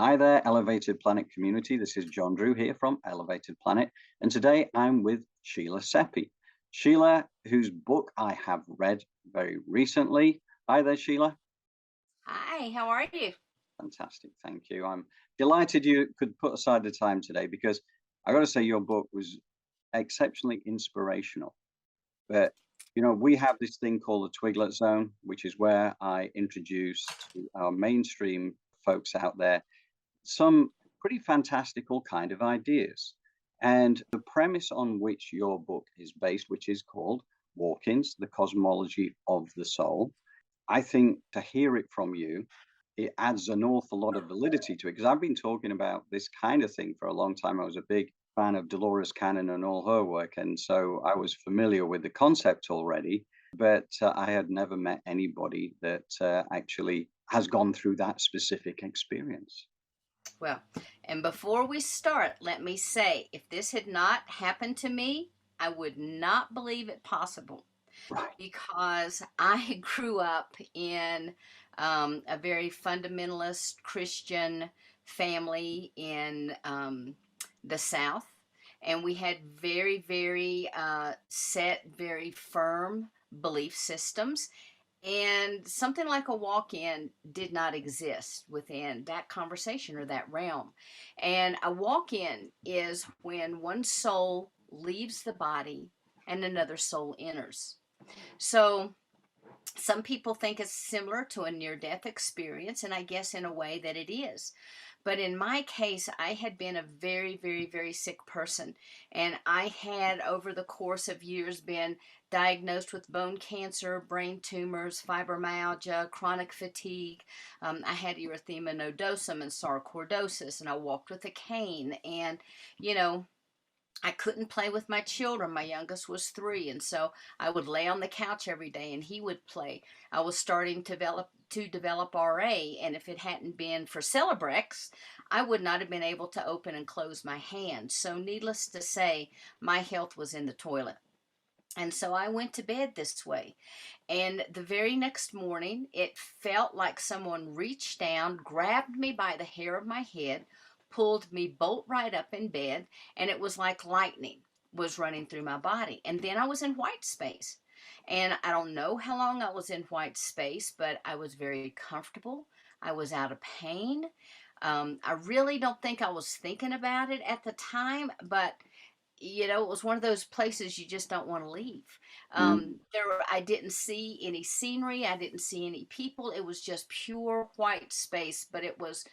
Hi there, Elevated Planet community. This is John Drew here from Elevated Planet, and today I'm with Sheila Seppi. Sheila, whose book I have read very recently. Hi there, Sheila. Hi, how are you? Fantastic, thank you. I'm delighted you could put aside the time today because I got to say your book was exceptionally inspirational. But we have this thing called the Twiglet Zone, which is where I introduce to our mainstream folks out there some pretty fantastical kind of ideas. And the premise on which your book is based, which is called Walk-ins, the Cosmology of the Soul, I think to hear it from you, it adds an awful lot of validity to it. Because I've been talking about this kind of thing for a long time. I was a big fan of Dolores Cannon and all her work. And so I was familiar with the concept already, but I had never met anybody that actually has gone through that specific experience. Well, and before we start, let me say if this had not happened to me, I would not believe it possible Right. because I grew up in a very fundamentalist Christian family in the South. And we had very, very set, very firm belief systems. And something like a walk in did not exist within that conversation or that realm. And a walk in is when one soul leaves the body and another soul enters. So some people think it's similar to a near death experience, and I guess in a way that it is. But in my case, I had been a very, very, very sick person. And I had, over the course of years, been diagnosed with bone cancer, brain tumors, fibromyalgia, chronic fatigue. I had erythema nodosum and sarcoidosis, and I walked with a cane. And, you know, I couldn't play with my children. My youngest was 3, and so I would lay on the couch every day and he would play. I was starting to develop RA, and if it hadn't been for Celebrex, I would not have been able to open and close my hands. So needless to say, my health was in the toilet. And so I went to bed this way. And the very next morning, it felt like someone reached down, grabbed me by the hair of my head, pulled me bolt right up in bed, and it was like lightning was running through my body. And then I was in white space. And I don't know how long I was in white space, but I was very comfortable. I was out of pain. I really don't think I was thinking about it at the time, but it was one of those places you just don't want to leave. Mm. I didn't see any scenery. I didn't see any people. It was just pure white space, but it was,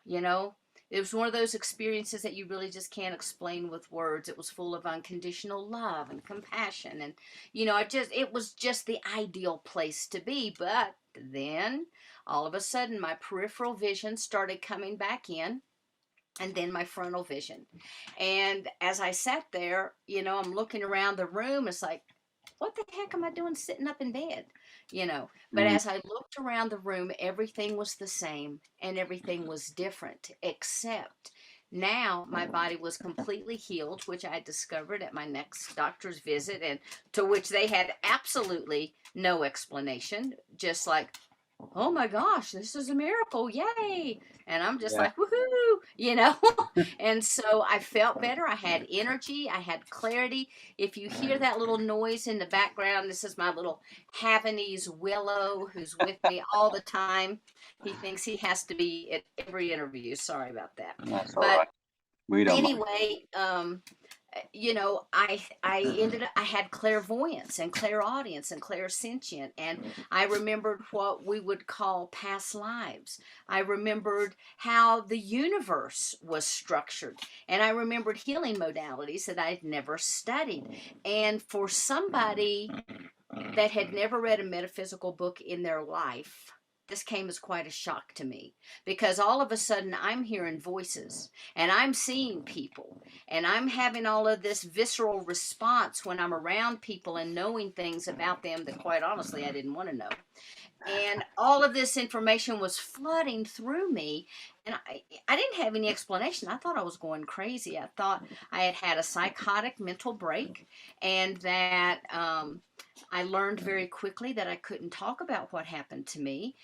you know, it was one of those experiences that you really just can't explain with words. It was full of unconditional love and compassion. And, it was just the ideal place to be. But then all of a sudden, my peripheral vision started coming back in, and then my frontal vision. And as I sat there, I'm looking around the room. It's like, what the heck am I doing sitting up in bed? But Mm. as I looked around the room, everything was the same and everything was different, except now my body was completely healed, which I discovered at my next doctor's visit, and to which they had absolutely no explanation, just like, oh my gosh, this is a miracle, yay. And I'm just Yeah. like, woohoo. And so I felt better. I had energy, I had clarity. If you hear that little noise in the background, this is my little Havanese Willow, who's with me all the time. He thinks he has to be at every interview. Sorry about that. That's all But right. We don't mind. anyway, I had clairvoyance and clairaudience and clairsentient, and I remembered what we would call past lives. I remembered how the universe was structured, and I remembered healing modalities that I'd never studied. And for somebody that had never read a metaphysical book in their life, this came as quite a shock to me, because all of a sudden I'm hearing voices and I'm seeing people and I'm having all of this visceral response when I'm around people and knowing things about them that quite honestly I didn't want to know. And all of this information was flooding through me, and I didn't have any explanation. I thought I was going crazy. I thought I had had a psychotic mental break, and that I learned very quickly that I couldn't talk about what happened to me.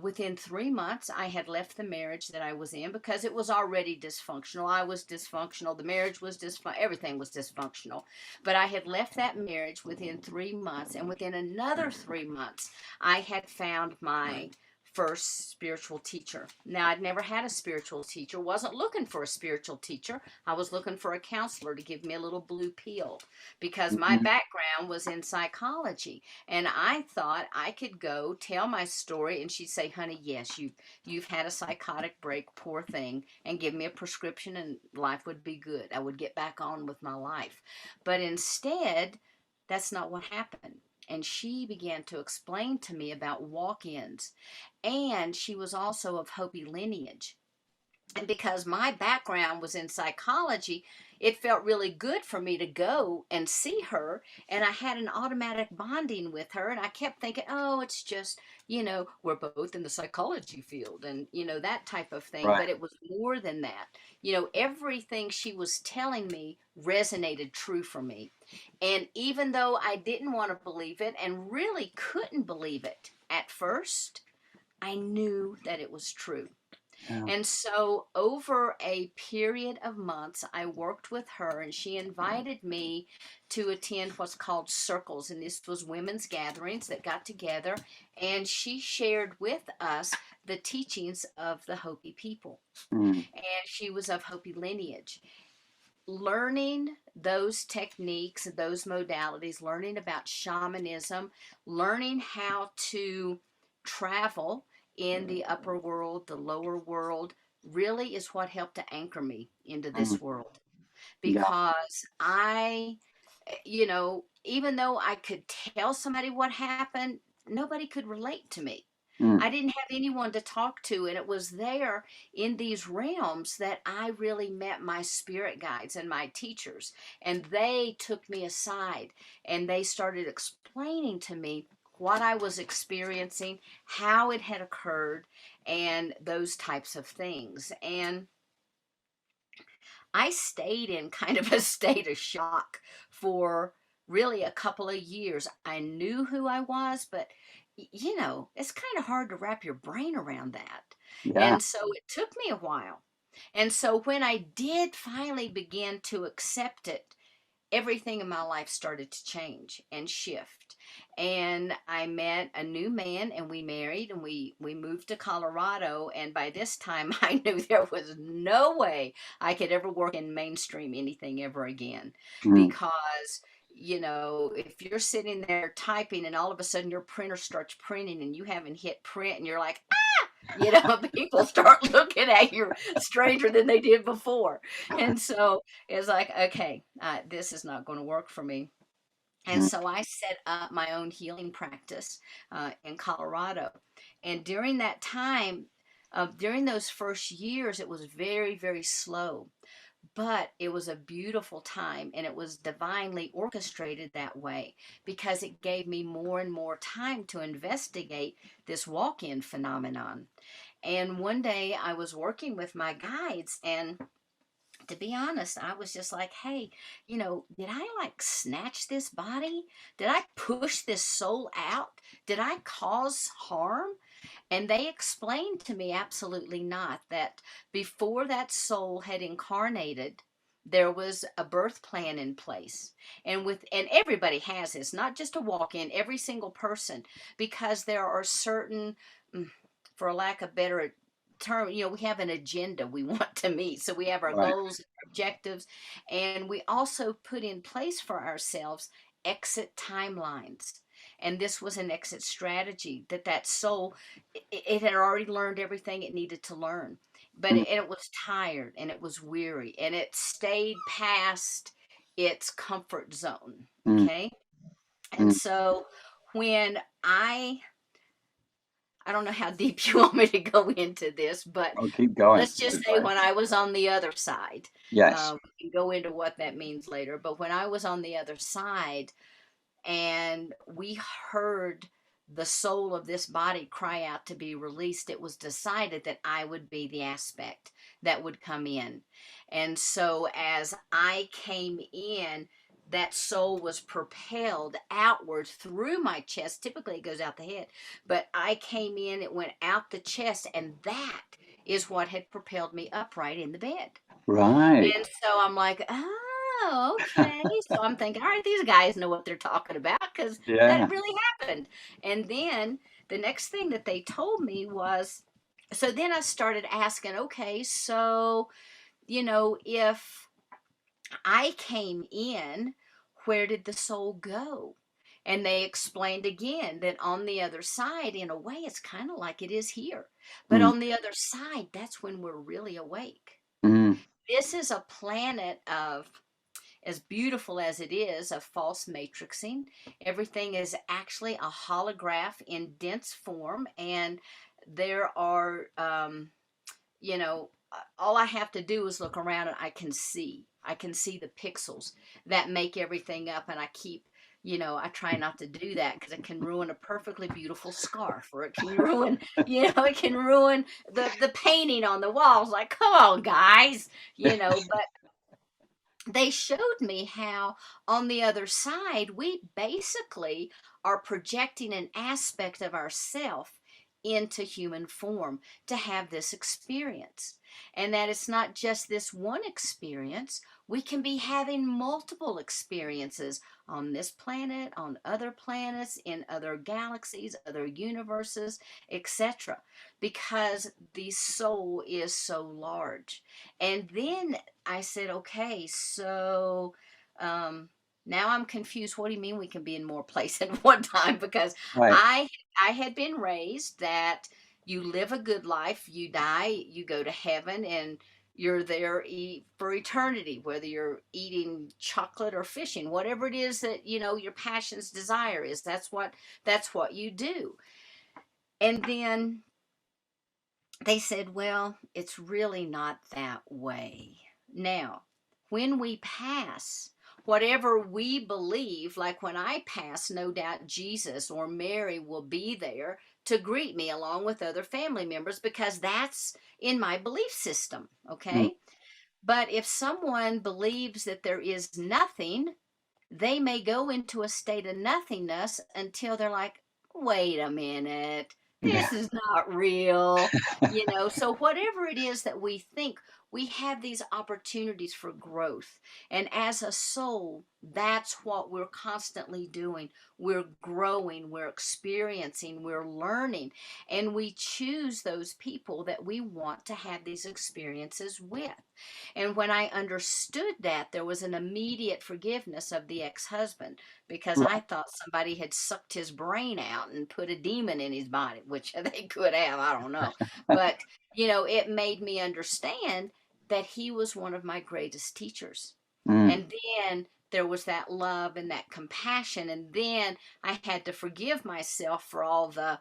Within 3 months, I had left the marriage that I was in because it was already dysfunctional. I was dysfunctional. The marriage was dysfunctional. Everything was dysfunctional. But I had left that marriage within 3 months, and within another 3 months, I had found my first spiritual teacher. Now, I'd never had a spiritual teacher, wasn't looking for a spiritual teacher. I was looking for a counselor to give me a little blue pill because my Mhm. background was in psychology. And I thought I could go tell my story and she'd say, honey, yes, you've had a psychotic break, poor thing, and give me a prescription and life would be good. I would get back on with my life. But instead, that's not what happened. And she began to explain to me about walk ins. And she was also of Hopi lineage. And because my background was in psychology, it felt really good for me to go and see her. And I had an automatic bonding with her. And I kept thinking, oh, it's just, we're both in the psychology field and, that type of thing. Right. But it was more than that. Everything she was telling me resonated true for me. And even though I didn't want to believe it and really couldn't believe it at first, I knew that it was true. Yeah. And so, over a period of months, I worked with her, and she invited me to attend what's called circles. And this was women's gatherings that got together, and she shared with us the teachings of the Hopi people. Mm. And she was of Hopi lineage. Learning those techniques, those modalities, learning about shamanism, learning how to travel in the upper world, the lower world, really is what helped to anchor me into Mm. this world. Yeah. Because even though I could tell somebody what happened, nobody could relate to me. Mm. I didn't have anyone to talk to, and it was there in these realms that I really met my spirit guides and my teachers. And they took me aside and they started explaining to me what I was experiencing, how it had occurred, and those types of things. And I stayed in kind of a state of shock for really a couple of years. I knew who I was, but it's kind of hard to wrap your brain around that. Yeah. And so it took me a while. And so when I did finally begin to accept it, everything in my life started to change and shift. And I met a new man and we married and we moved to Colorado. And by this time, I knew there was no way I could ever work in mainstream anything ever again. Mm. Because, if you're sitting there typing and all of a sudden your printer starts printing and you haven't hit print and you're like, people start looking at you stranger than they did before. And so it's like, okay, this is not going to work for me. And Mm. so I set up my own healing practice in Colorado. And during that time, during those first years, it was very, very slow. But it was a beautiful time and it was divinely orchestrated that way because it gave me more and more time to investigate this walk in phenomenon. And one day I was working with my guides, and to be honest, I was just like, hey, did I like snatch this body? Did I push this soul out? Did I cause harm? And they explained to me absolutely not, that before that soul had incarnated, there was a birth plan in place. And everybody has this, not just a walk-in, every single person, because there are certain, mm, for lack of better term, we have an agenda we want to meet. So we have our Right. goals and objectives, and we also put in place for ourselves exit timelines. And this was an exit strategy that soul, it had already learned everything it needed to learn, but Mm. it was tired and it was weary and it stayed past its comfort zone. Mm. Okay. And Mm. so when I don't know how deep you want me to go into this, but Oh, keep going. let's just Keep say going. when I was on the other side, Yes. we can go into what that means later. But when I was on the other side, and we heard the soul of this body cry out to be released, it was decided that I would be the aspect that would come in. And so as I came in, that soul was propelled outward through my chest. Typically, it goes out the head, but I came in, it went out the chest, and that is what had propelled me upright in the bed. Right. And so I'm like, oh, okay. So I'm thinking, all right, these guys know what they're talking about because that Yeah. really happened. And then the next thing that they told me was, so then I started asking, okay, so, if I came in, where did the soul go? And they explained again that on the other side, in a way, it's kind of like it is here. But Mm, on the other side, that's when we're really awake. mm, This is a planet of, as beautiful as it is, of false matrixing. Everything is actually a holograph in dense form, and there are, all I have to do is look around and I can see. I can see the pixels that make everything up, and I keep. I try not to do that because it can ruin a perfectly beautiful scarf, or it can ruin, it can ruin the painting on the walls. Like, come on, guys, but they showed me how on the other side we basically are projecting an aspect of ourself into human form to have this experience, and that it's not just this one experience. We can be having multiple experiences on this planet, on other planets, in other galaxies, other universes, etc., because the soul is so large. And then I said, okay, so um, now I'm confused. What do you mean we can be in more places at one time? Because right. I I had been raised that you live a good life, you die, you go to heaven, and you're there for eternity, whether you're eating chocolate or fishing, whatever it is that your passion's desire is. That's what you do. And then they said, well, it's really not that way. Now, when we pass, whatever we believe, like when I pass, no doubt Jesus or Mary will be there to greet me along with other family members because that's in my belief system. Mm, Okay. But if someone believes that there is nothing, they may go into a state of nothingness until they're like, wait a minute, yeah. this is not real. So whatever it is that we think, we have these opportunities for growth. And as a soul, that's what we're constantly doing. We're growing, we're experiencing, we're learning, and we choose those people that we want to have these experiences with. And when I understood that, there was an immediate forgiveness of the ex husband because I Right. thought somebody had sucked his brain out and put a demon in his body, which they could have, I don't know. But, it made me understand that he was one of my greatest teachers. Mm, And then there was that love and that compassion. And then I had to forgive myself for all the,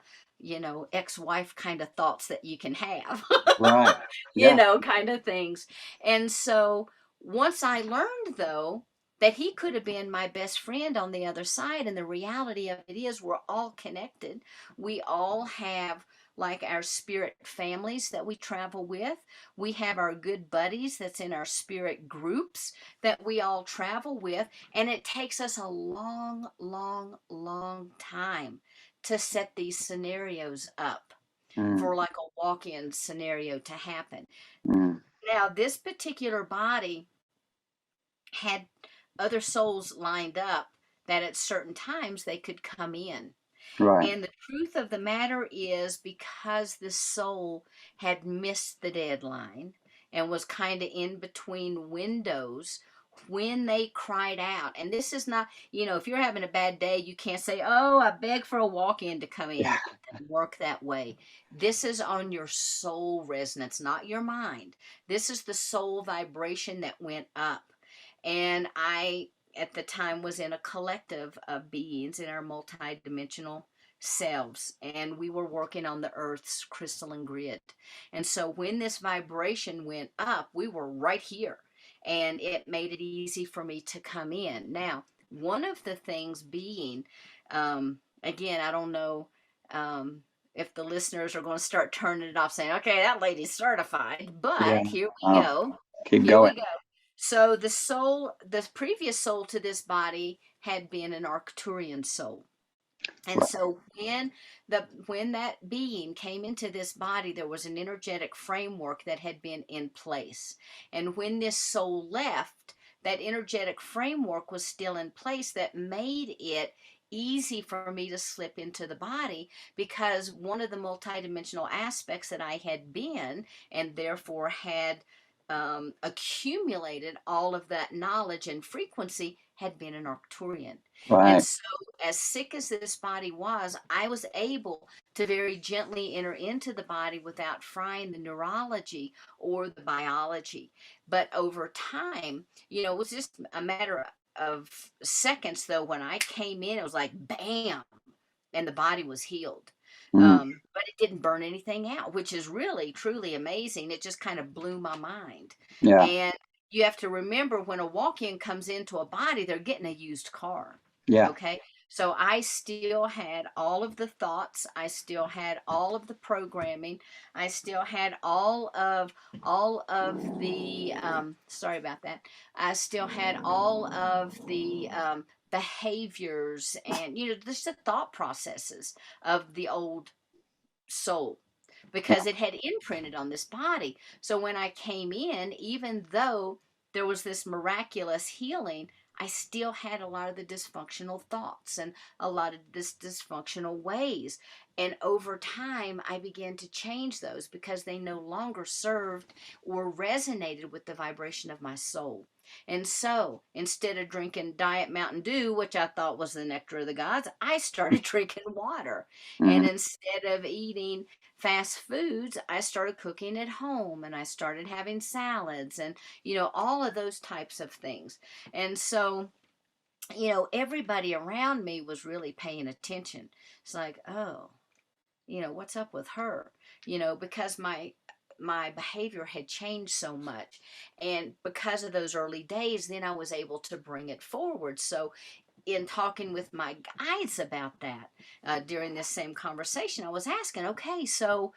ex-wife kind of thoughts that you can have. right. Yeah. Kind of things. And so once I learned, though, that he could have been my best friend on the other side, and the reality of it is we're all connected. We all have like our spirit families that we travel with. We have our good buddies that's in our spirit groups that we all travel with. And it takes us a long, long, long time to set these scenarios up Mm, for like a walk-in scenario to happen. mm, Now, this particular body had other souls lined up that at certain times they could come in. right. And the truth of the matter is, because this soul had missed the deadline and was kind of in between windows when they cried out. And this is not, if you're having a bad day, you can't say, oh, I beg for a walk in to come in. Yeah. It doesn't work that way. This is on your soul resonance, not your mind. This is the soul vibration that went up. And I, at the time, was in a collective of beings in our multidimensional selves, and we were working on the earth's crystalline grid. And so when this vibration went up, we were right here, and it made it easy for me to come in. Now, one of the things being, again, I don't know if the listeners are going to start turning it off saying, okay, that lady's certified, Yeah. but here we Oh, go. keep Here going. we go. So the previous soul to this body had been an Arcturian soul. And Right. so when that being came into this body, there was an energetic framework that had been in place. And when this soul left, that energetic framework was still in place that made it easy for me to slip into the body, because one of the multidimensional aspects that I had been and therefore had accumulated all of that knowledge and frequency had been an Arcturian. And Right. so, as sick as this body was, I was able to very gently enter into the body without frying the neurology or the biology. But over time, it was just a matter of seconds, though. When I came in, it was like bam, and the body was healed. Mm. But it didn't burn anything out, which is really, truly amazing. It just kind of blew my mind. Yeah. And you have to remember, when a walk in comes into a body, they're getting a used car. Yeah. Okay. So I still had all of the thoughts. I still had all of the programming. I still had all of the sorry about that. I still had all of the behaviors and just the thought processes of the old soul, Yeah. because it had imprinted on this body. So when I came in, even though there was this miraculous healing, I still had a lot of the dysfunctional thoughts and a lot of this dysfunctional ways. And over time, I began to change those because they no longer served or resonated with the vibration of my soul. And so instead of drinking Diet Mountain Dew, which I thought was the nectar of the gods, I started drinking water. And Hmm. instead of eating fast foods, I started cooking at home, and I started having salads and, all of those types of things. And so, everybody around me was really paying attention. It's like, oh, what's up with her? Because my behavior had changed so much, and because of those early days, then I was able to bring it forward. So in talking with my guides about that, during this same conversation, I was asking, okay, so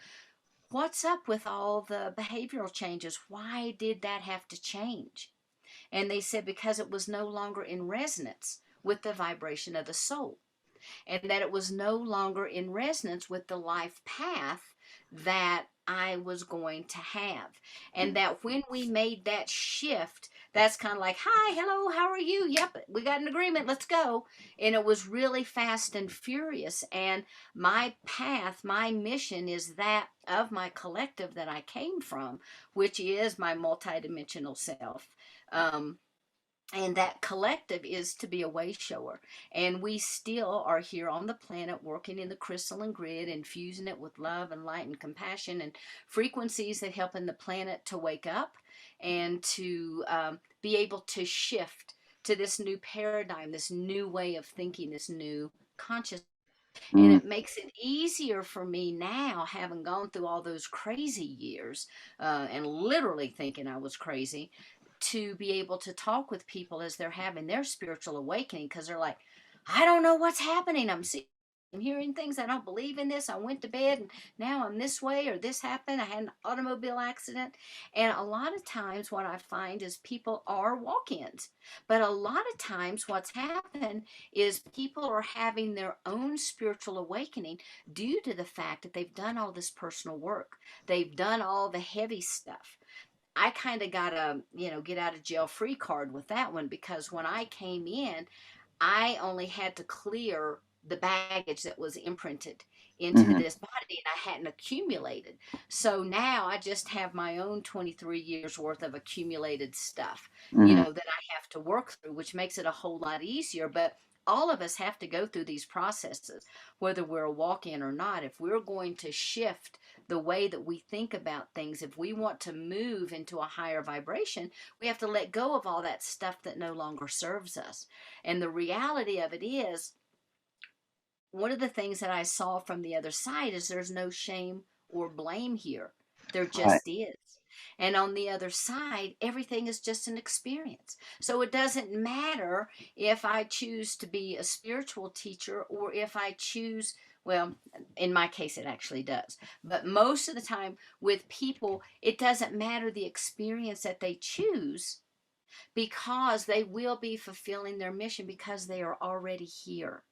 what's up with all the behavioral changes? Why did that have to change? And they said because it was no longer in resonance with the vibration of the soul, and that it was no longer in resonance with the life path that I was going to have. And that when we made that shift, that's kind of like, hi, hello, how are you? Yep, we got an agreement, let's go. And it was really fast and furious. And my path, my mission is that of my collective that I came from, which is my multidimensional self. And that collective is to be a way shower. And we still are here on the planet working in the crystalline grid, infusing it with love and light and compassion and frequencies that help in the planet to wake up and to be able to shift to this new paradigm, this new way of thinking, this new consciousness. And Mm. it makes it easier for me now, having gone through all those crazy years, and literally thinking I was crazy, to be able to talk with people as they're having their spiritual awakening, because they're like, I don't know what's happening. I'm hearing things. I don't believe in this. I went to bed and now I'm this way, or this happened. I had an automobile accident. And a lot of times, what I find is people are walk ins. But a lot of times, what's happened is people are having their own spiritual awakening due to the fact that they've done all this personal work, they've done all the heavy stuff. I kind of got a, get out of jail free card with that one, because when I came in, I only had to clear the baggage that was imprinted into Hmm. this body, and I hadn't accumulated. So now I just have my own 23 years worth of accumulated stuff, Hmm. that I have to work through, which makes it a whole lot easier. But all of us have to go through these processes, whether we're a walk in or not. If we're going to shift the way that we think about things, if we want to move into a higher vibration, we have to let go of all that stuff that no longer serves us. And the reality of it is, one of the things that I saw from the other side is there's no shame or blame here. There Right. just is. And on the other side, everything is just an experience. So it doesn't matter if I choose to be a spiritual teacher or if I choose Well, in my case, it actually does. But most of the time with people, it doesn't matter the experience that they choose because they will be fulfilling their mission because they are already here.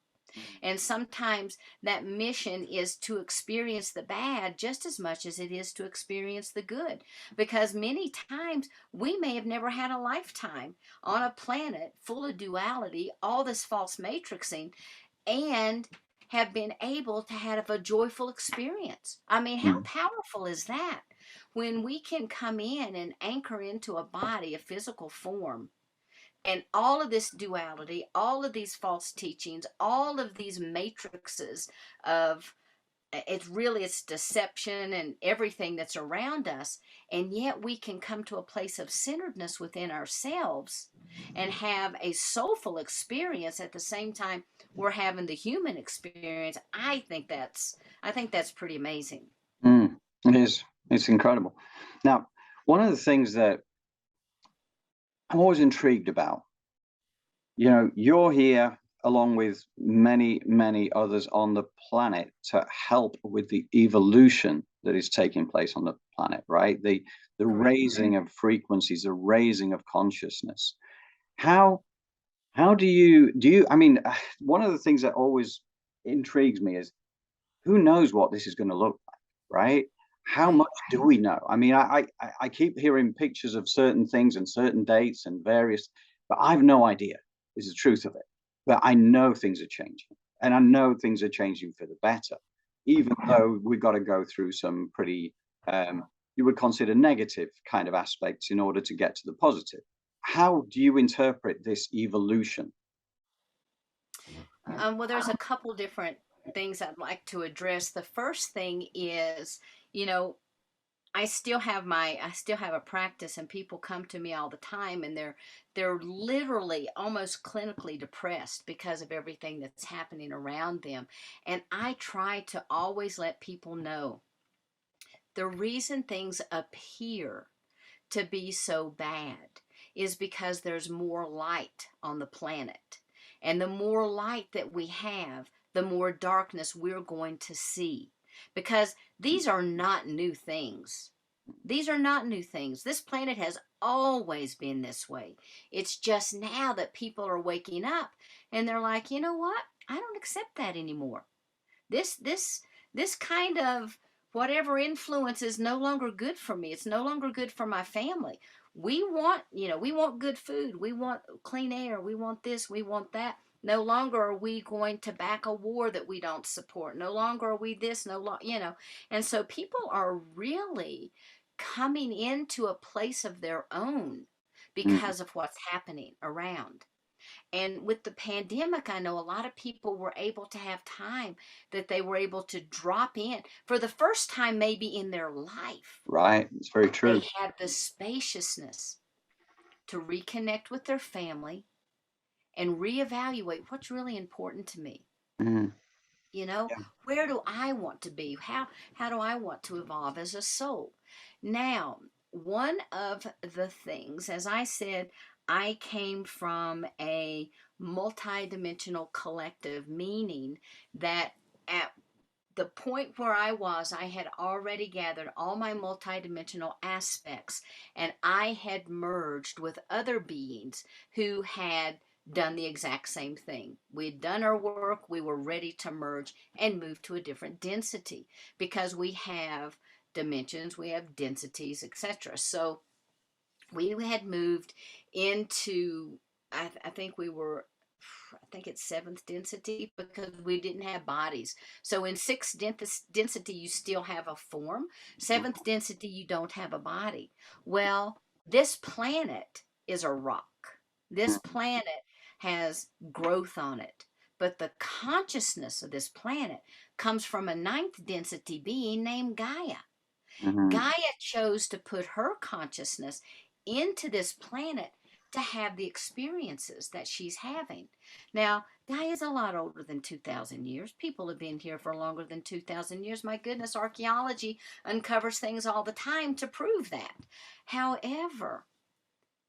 And sometimes that mission is to experience the bad just as much as it is to experience the good. Because many times we may have never had a lifetime on a planet full of duality, all this false matrixing, and have been able to have a joyful experience. I mean, how Mm, powerful is that? When we can come in and anchor into a body, a physical form, and all of this duality, all of these false teachings, all of these matrices of it's deception and everything that's around us, and yet we can come to a place of centeredness within ourselves and have a soulful experience at the same time we're having the human experience. I think that's pretty amazing. mm, it is. It's incredible. Now, one of the things that I'm always intrigued about, you're here along with many, many others on the planet to help with the evolution that is taking place on the planet, right? The Correct. raising of frequencies, the raising of consciousness. How how do you I mean, one of the things that always intrigues me is who knows what this is going to look like, right? How Right. much do we know? I mean, I keep hearing pictures of certain things and certain dates and various, but I've no idea is the truth of it. But I know things are changing, and I know things are changing for the better, even though we've got to go through some pretty, you would consider negative kind of aspects in order to get to the positive. How do you interpret this evolution? Well, there's a couple different things I'd like to address. The first thing is, you know, I still have a practice, and people come to me all the time, and they're literally almost clinically depressed because of everything that's happening around them. And I try to always let people know the reason things appear to be so bad is because there's more light on the planet. And the more light that we have, the more darkness we're going to see. Because these are not new things. These are not new things. This planet has always been this way. It's just now that people are waking up and they're like, you know what? I don't accept that anymore. This kind of whatever influence is no longer good for me. It's no longer good for my family. We want good food. We want clean air. We want this, we want that. No longer are we going to back a war that we don't support. No longer are we this, no longer. And so people are really coming into a place of their own Mm, because of what's happening around. And with the pandemic, I know a lot of people were able to have time that they were able to drop in for the first time, maybe in their life. right, it's very They true. had the spaciousness to reconnect with their family and reevaluate what's really important to me. Mm, You know, yeah. where do I want to be? How do I want to evolve as a soul? Now, one of the things, as I said, I came from a multidimensional collective, meaning that at the point where I was, I had already gathered all my multidimensional aspects and I had merged with other beings who had done the exact same thing. We had done our work, we were ready to merge and move to a different density because we have dimensions, we have densities, etc. So we had moved into, I think we were, I think it's seventh density because we didn't have bodies. So in sixth density, you still have a form. Seventh density, you don't have a body. Well, this planet is a rock. This Mm, planet has growth on it. But the consciousness of this planet comes from a ninth density being named Gaia. mhm, Gaia chose to put her consciousness into this planet to have the experiences that she's having. Now, Gaia's a lot older than 2,000 years. People have been here for longer than 2,000 years. My goodness, archaeology uncovers things all the time to prove that. However,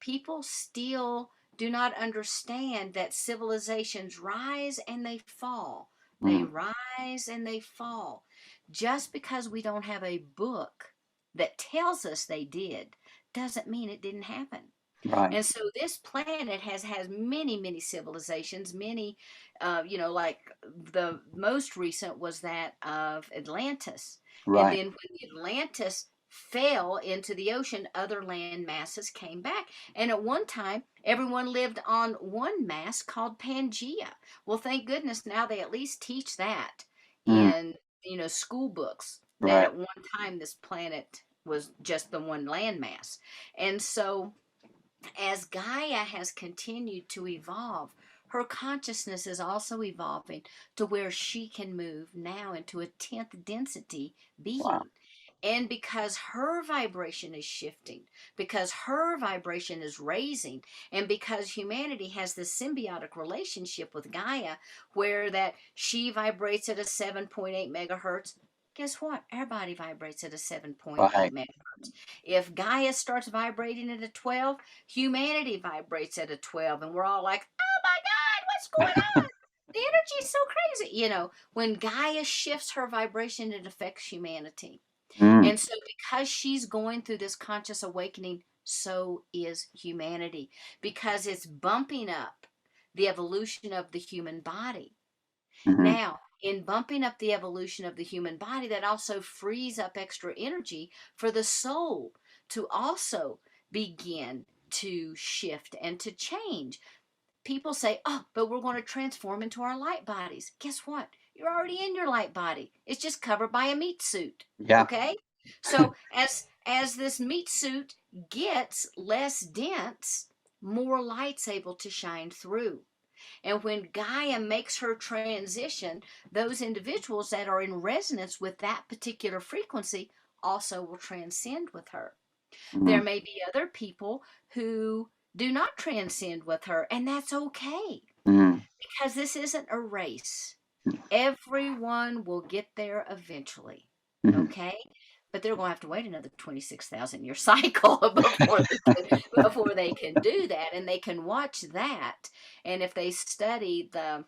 people still do not understand that civilizations rise and they fall, They Mm. rise and they fall. Just because we don't have a book that tells us they did doesn't mean it didn't happen. Right. And so this planet has many many civilizations, many, like the most recent was that of Atlantis. And Right. then when Atlantis fell into the ocean, other land masses came back. And at one time, everyone lived on one mass called Pangea. Well, thank goodness now they at least teach that Mm. in, school books, that Right. at one time this planet was just the one landmass. And so as Gaia has continued to evolve, her consciousness is also evolving to where she can move now into a 10th density Wow. being. And because her vibration is shifting, because her vibration is raising, and because humanity has this symbiotic relationship with Gaia, where that she vibrates at a 7.8 megahertz, guess what? Our body vibrates at a 7.8 Right. megahertz. If Gaia starts vibrating at a 12, humanity vibrates at a 12, and we're all like, oh my God, what's going on? The energy is so crazy. When Gaia shifts her vibration, it affects humanity. Mm. And so, because she's going through this conscious awakening, so is humanity, because it's bumping up the evolution of the human body. Mm-hmm. Now, in bumping up the evolution of the human body, that also frees up extra energy for the soul to also begin to shift and to change. People say, oh, but we're going to transform into our light bodies. Guess what? You're already in your light body. It's just covered by a meat suit. Yeah. Okay? So as this meat suit gets less dense, more light's able to shine through. And when Gaia makes her transition, those individuals that are in resonance with that particular frequency also will transcend with her. There Mm. may be other people who do not transcend with her, and that's okay, Mm. because this isn't a race. Everyone will get there eventually, Mm-hmm. okay? But they're going to have to wait another 26,000 year cycle before they can do that, and they can watch that. And if they study the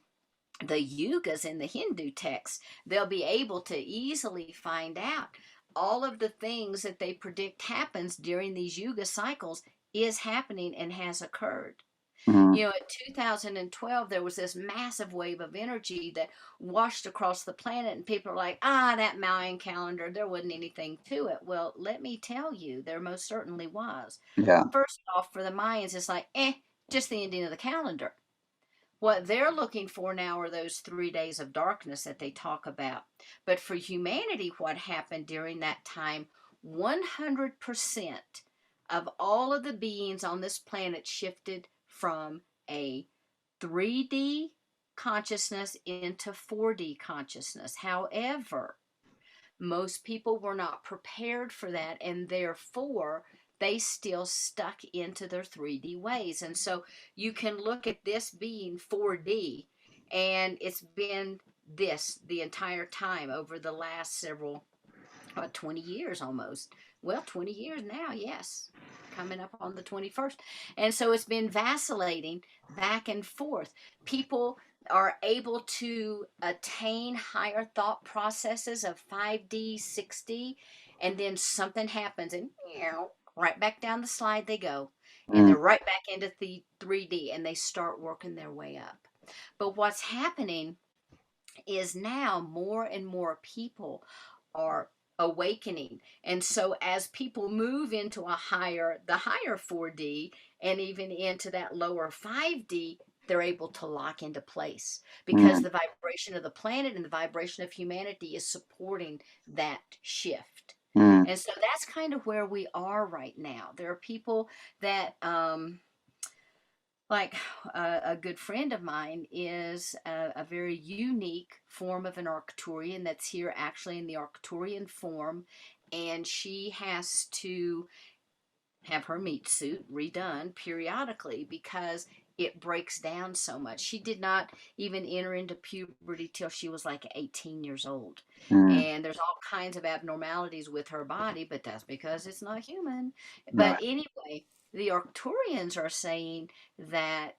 yugas in the Hindu texts, they'll be able to easily find out all of the things that they predict happens during these yuga cycles is happening and has occurred. Mm. In 2012, there was this massive wave of energy that washed across the planet, and people are like, that Mayan calendar, there wasn't anything to it. Well, let me tell you, there most certainly was. Yeah. First off, for the Mayans, it's like, just the ending of the calendar. What they're looking for now are those 3 days of darkness that they talk about. But for humanity, what happened during that time, 100% of all of the beings on this planet shifted from a 3D consciousness into 4D consciousness. However, most people were not prepared for that, and therefore they still stuck into their 3D ways. And so you can look at this being 4D, and it's been this the entire time over the last several 20 years almost. Well, 20 years now, yes. Coming up on the 21st. And so it's been vacillating back and forth. People are able to attain higher thought processes of 5D, 6D, and then something happens and right back down the slide they go. And Mm. they're right back into the 3D, and they start working their way up. But what's happening is now more and more people are awakening. And so as people move into the higher 4D, and even into that lower 5D, they're able to lock into place, because Mm. the vibration of the planet and the vibration of humanity is supporting that shift. Mm. And so that's kind of where we are right now. There are people that like a good friend of mine is a very unique form of an Arcturian that's here actually in the Arcturian form, and she has to have her meat suit redone periodically because it breaks down so much. She did not even enter into puberty till she was like 18 years old. Mm. And there's all kinds of abnormalities with her body, but that's because it's not human. But Right. anyway, the Arcturians are saying that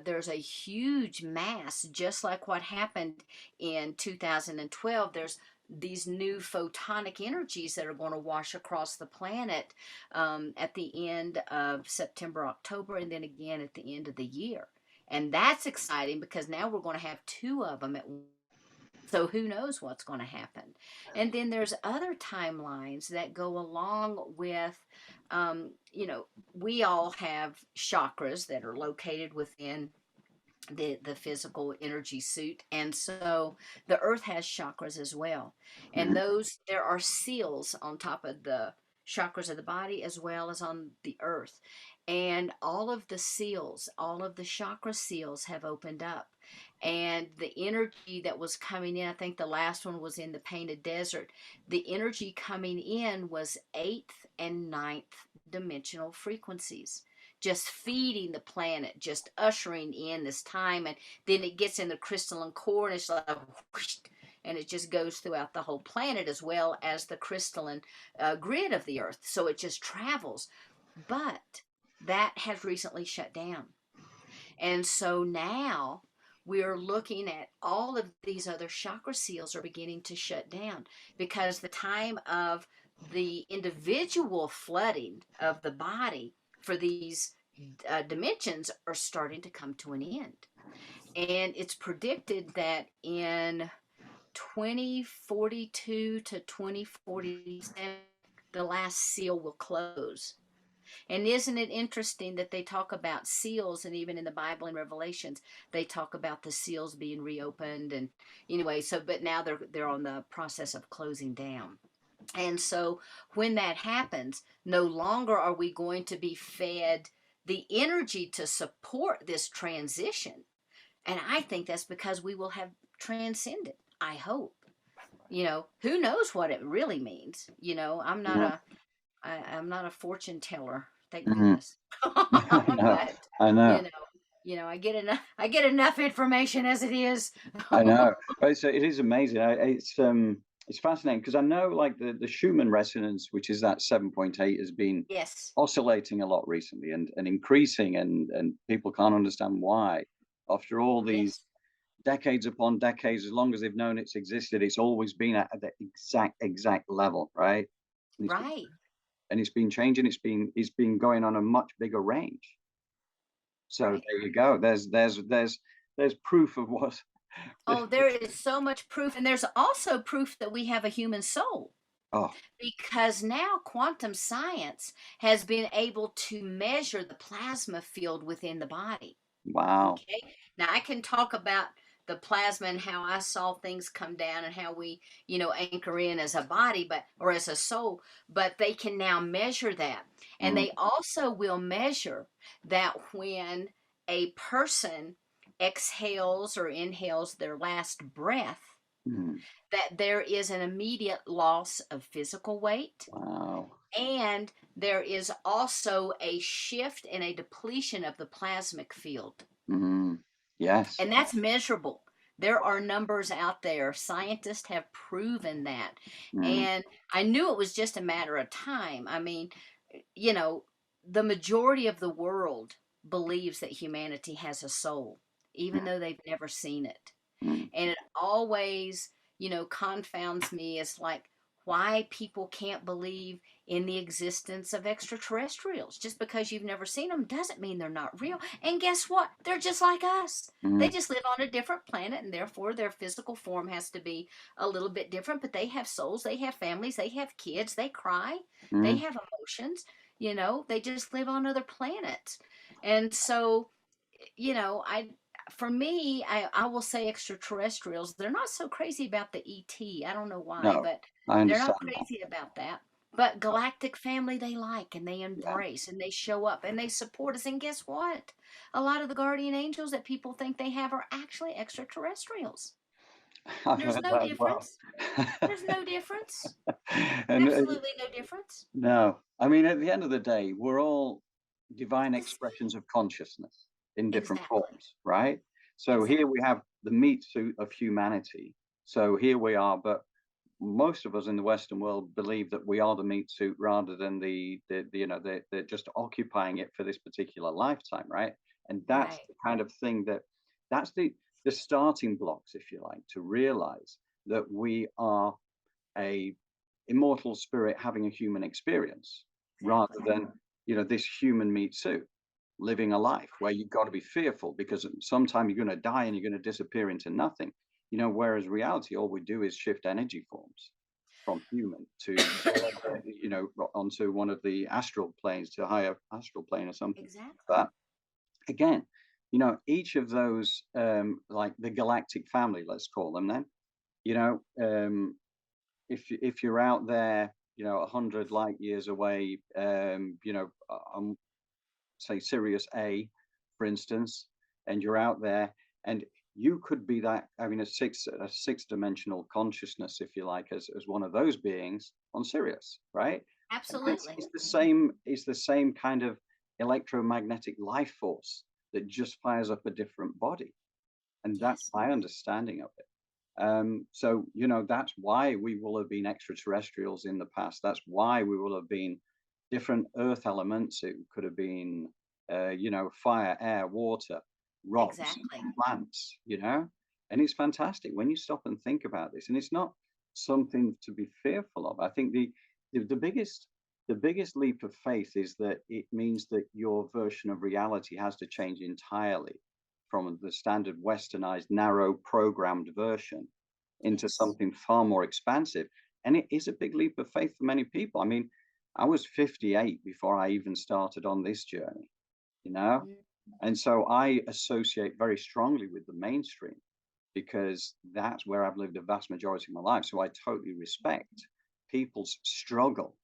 there's a huge mass, just like what happened in 2012. There's these new photonic energies that are going to wash across the planet at the end of September, October, and then again at the end of the year. And that's exciting because now we're going to have two of them at once. So who knows what's going to happen? And then there's other timelines that go along with, we all have chakras that are located within the physical energy suit, and so the earth has chakras as well, and Mhm. those there are seals on top of the chakras of the body as well as on the earth, and all of the seals, all of the chakra seals have opened up, and the energy that was coming in, I think the last one was in the painted desert, the energy coming in was eighth and ninth dimensional frequencies, just feeding the planet, just ushering in this time. And then it gets in the crystalline core and it's like, whoosh, and it just goes throughout the whole planet as well as the crystalline grid of the earth. So it just travels. But that has recently shut down. And so now we're looking at all of these other chakra seals are beginning to shut down because the time of the individual flooding of the body for these dimensions are starting to come to an end. And it's predicted that in 2042 to 2047, the last seal will close. And isn't it interesting that they talk about seals, and even in the Bible and Revelations, they talk about the seals being reopened, and anyway, so but now they're on the process of closing down. And so when that happens, no longer are we going to be fed the energy to support this transition. And I think that's because we will have transcended. I hope. Who knows what it really means? Yeah. I'm not a fortune teller, thank Mhm. goodness. I know. But I know. you know, I get enough information as it is. I know. Right, so it is amazing. It's fascinating because I know like the Schumann resonance, which is that 7.8, has been Yes, oscillating a lot recently and increasing, and people can't understand why. After all these yes, decades upon decades, as long as they've known it's existed, it's always been at the exact level, right? And right. it's been changing. It's been going on a much bigger range. So Right. there you go. There's proof of what. Oh, there is so much proof, and there's also proof that we have a human soul Oh, because now quantum science has been able to measure the plasma field within the body. wow. Okay. Now I can talk about the plasma and how I saw things come down and how we, anchor in as a body, or as a soul, but they can now measure that. And Mm, they also will measure that when a person exhales or inhales their last breath, mm, that there is an immediate loss of physical weight, wow. and there is also a shift and a depletion of the plasmic field. Mm, yes. And that's measurable. There are numbers out there. Scientists have proven that. Mm, And I knew it was just a matter of time. I mean, you know, the majority of the world believes that humanity has a soul, even mm, though they've never seen it. mm, And it always, confounds me. It's like why people can't believe in the existence of extraterrestrials. Just because you've never seen them doesn't mean they're not real. And guess what? They're just like us. They mm, just live on a different planet, and therefore their physical form has to be a little bit different. But they have souls, they have families, they have kids, they cry, they mm. have emotions. They just live on other planets. And so, I for me, I will say extraterrestrials, they're not so crazy about the ET. I don't know why, No, but I they're not understand that. crazy about that. But galactic family they like, and they Yeah, embrace, and they show up and they support us. And guess what? A lot of the guardian angels that people think they have are actually extraterrestrials. I've There's heard no that as well. difference. There's no difference. And Absolutely no difference. no, I mean, at the end of the day, we're all divine expressions of consciousness in different Exactly. forms, right? So here Exactly. we have the meat suit of humanity. So here we are, but most of us in the Western world believe that we are the meat suit rather than the you know, they're just occupying it for this particular lifetime, right? And that's Right. the kind of thing that's the starting blocks, if you like, to realize that we are a immortal spirit having a human experience rather Exactly. than, you know, this human meat suit living a life where you've got to be fearful because sometime you're going to die and you're going to disappear into nothing, you know, whereas reality, all we do is shift energy forms from human to whatever, you know, onto one of the astral planes, to a higher astral plane or something. Exactly. But again, you know, each of those, like the galactic family, let's call them then, you know, if you're out there, you know, 100 light years away, you know, on say Sirius A, for instance, and you're out there, and you could be that having a six dimensional consciousness, if you like, as one of those beings on Sirius, right? And Absolutely. it's the same kind of electromagnetic life force that just fires up a different body, and that's Yes. my understanding of it. So, you know, that's why we will have been extraterrestrials in the past. That's why we will have been different earth elements. It could have been, you know, fire, air, water, rocks, Exactly. plants, you know, and it's fantastic when you stop and think about this. And it's not something to be fearful of. I think the biggest leap of faith is that it means that your version of reality has to change entirely from the standard westernized, narrow, programmed version into Yes. something far more expansive. And it is a big leap of faith for many people. I mean, I was 58 before I even started on this journey, you know? Mm. And so I associate very strongly with the mainstream because that's where I've lived the vast majority of my life. So I totally respect people's struggle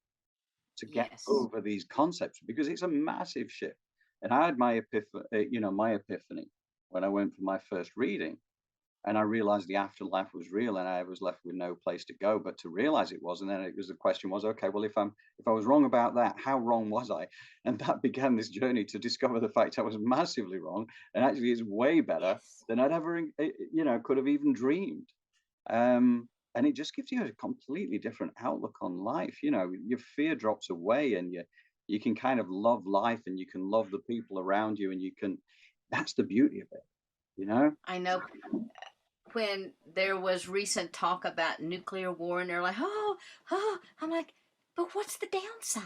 to get Yes. over these concepts because it's a massive shift. And I had my epiphany when I went for my first reading, and I realized the afterlife was real, and I was left with no place to go but to realize it was. And then the question was, okay, well, if I was wrong about that, how wrong was I? And that began this journey to discover the fact I was massively wrong, and actually, it's way better Yes. than I'd ever, could have even dreamed. And it just gives you a completely different outlook on life. You know, your fear drops away, and you can kind of love life, and you can love the people around you, and you can. That's the beauty of it, you know. I know when there was recent talk about nuclear war and they're like, oh, I'm like, but what's the downside?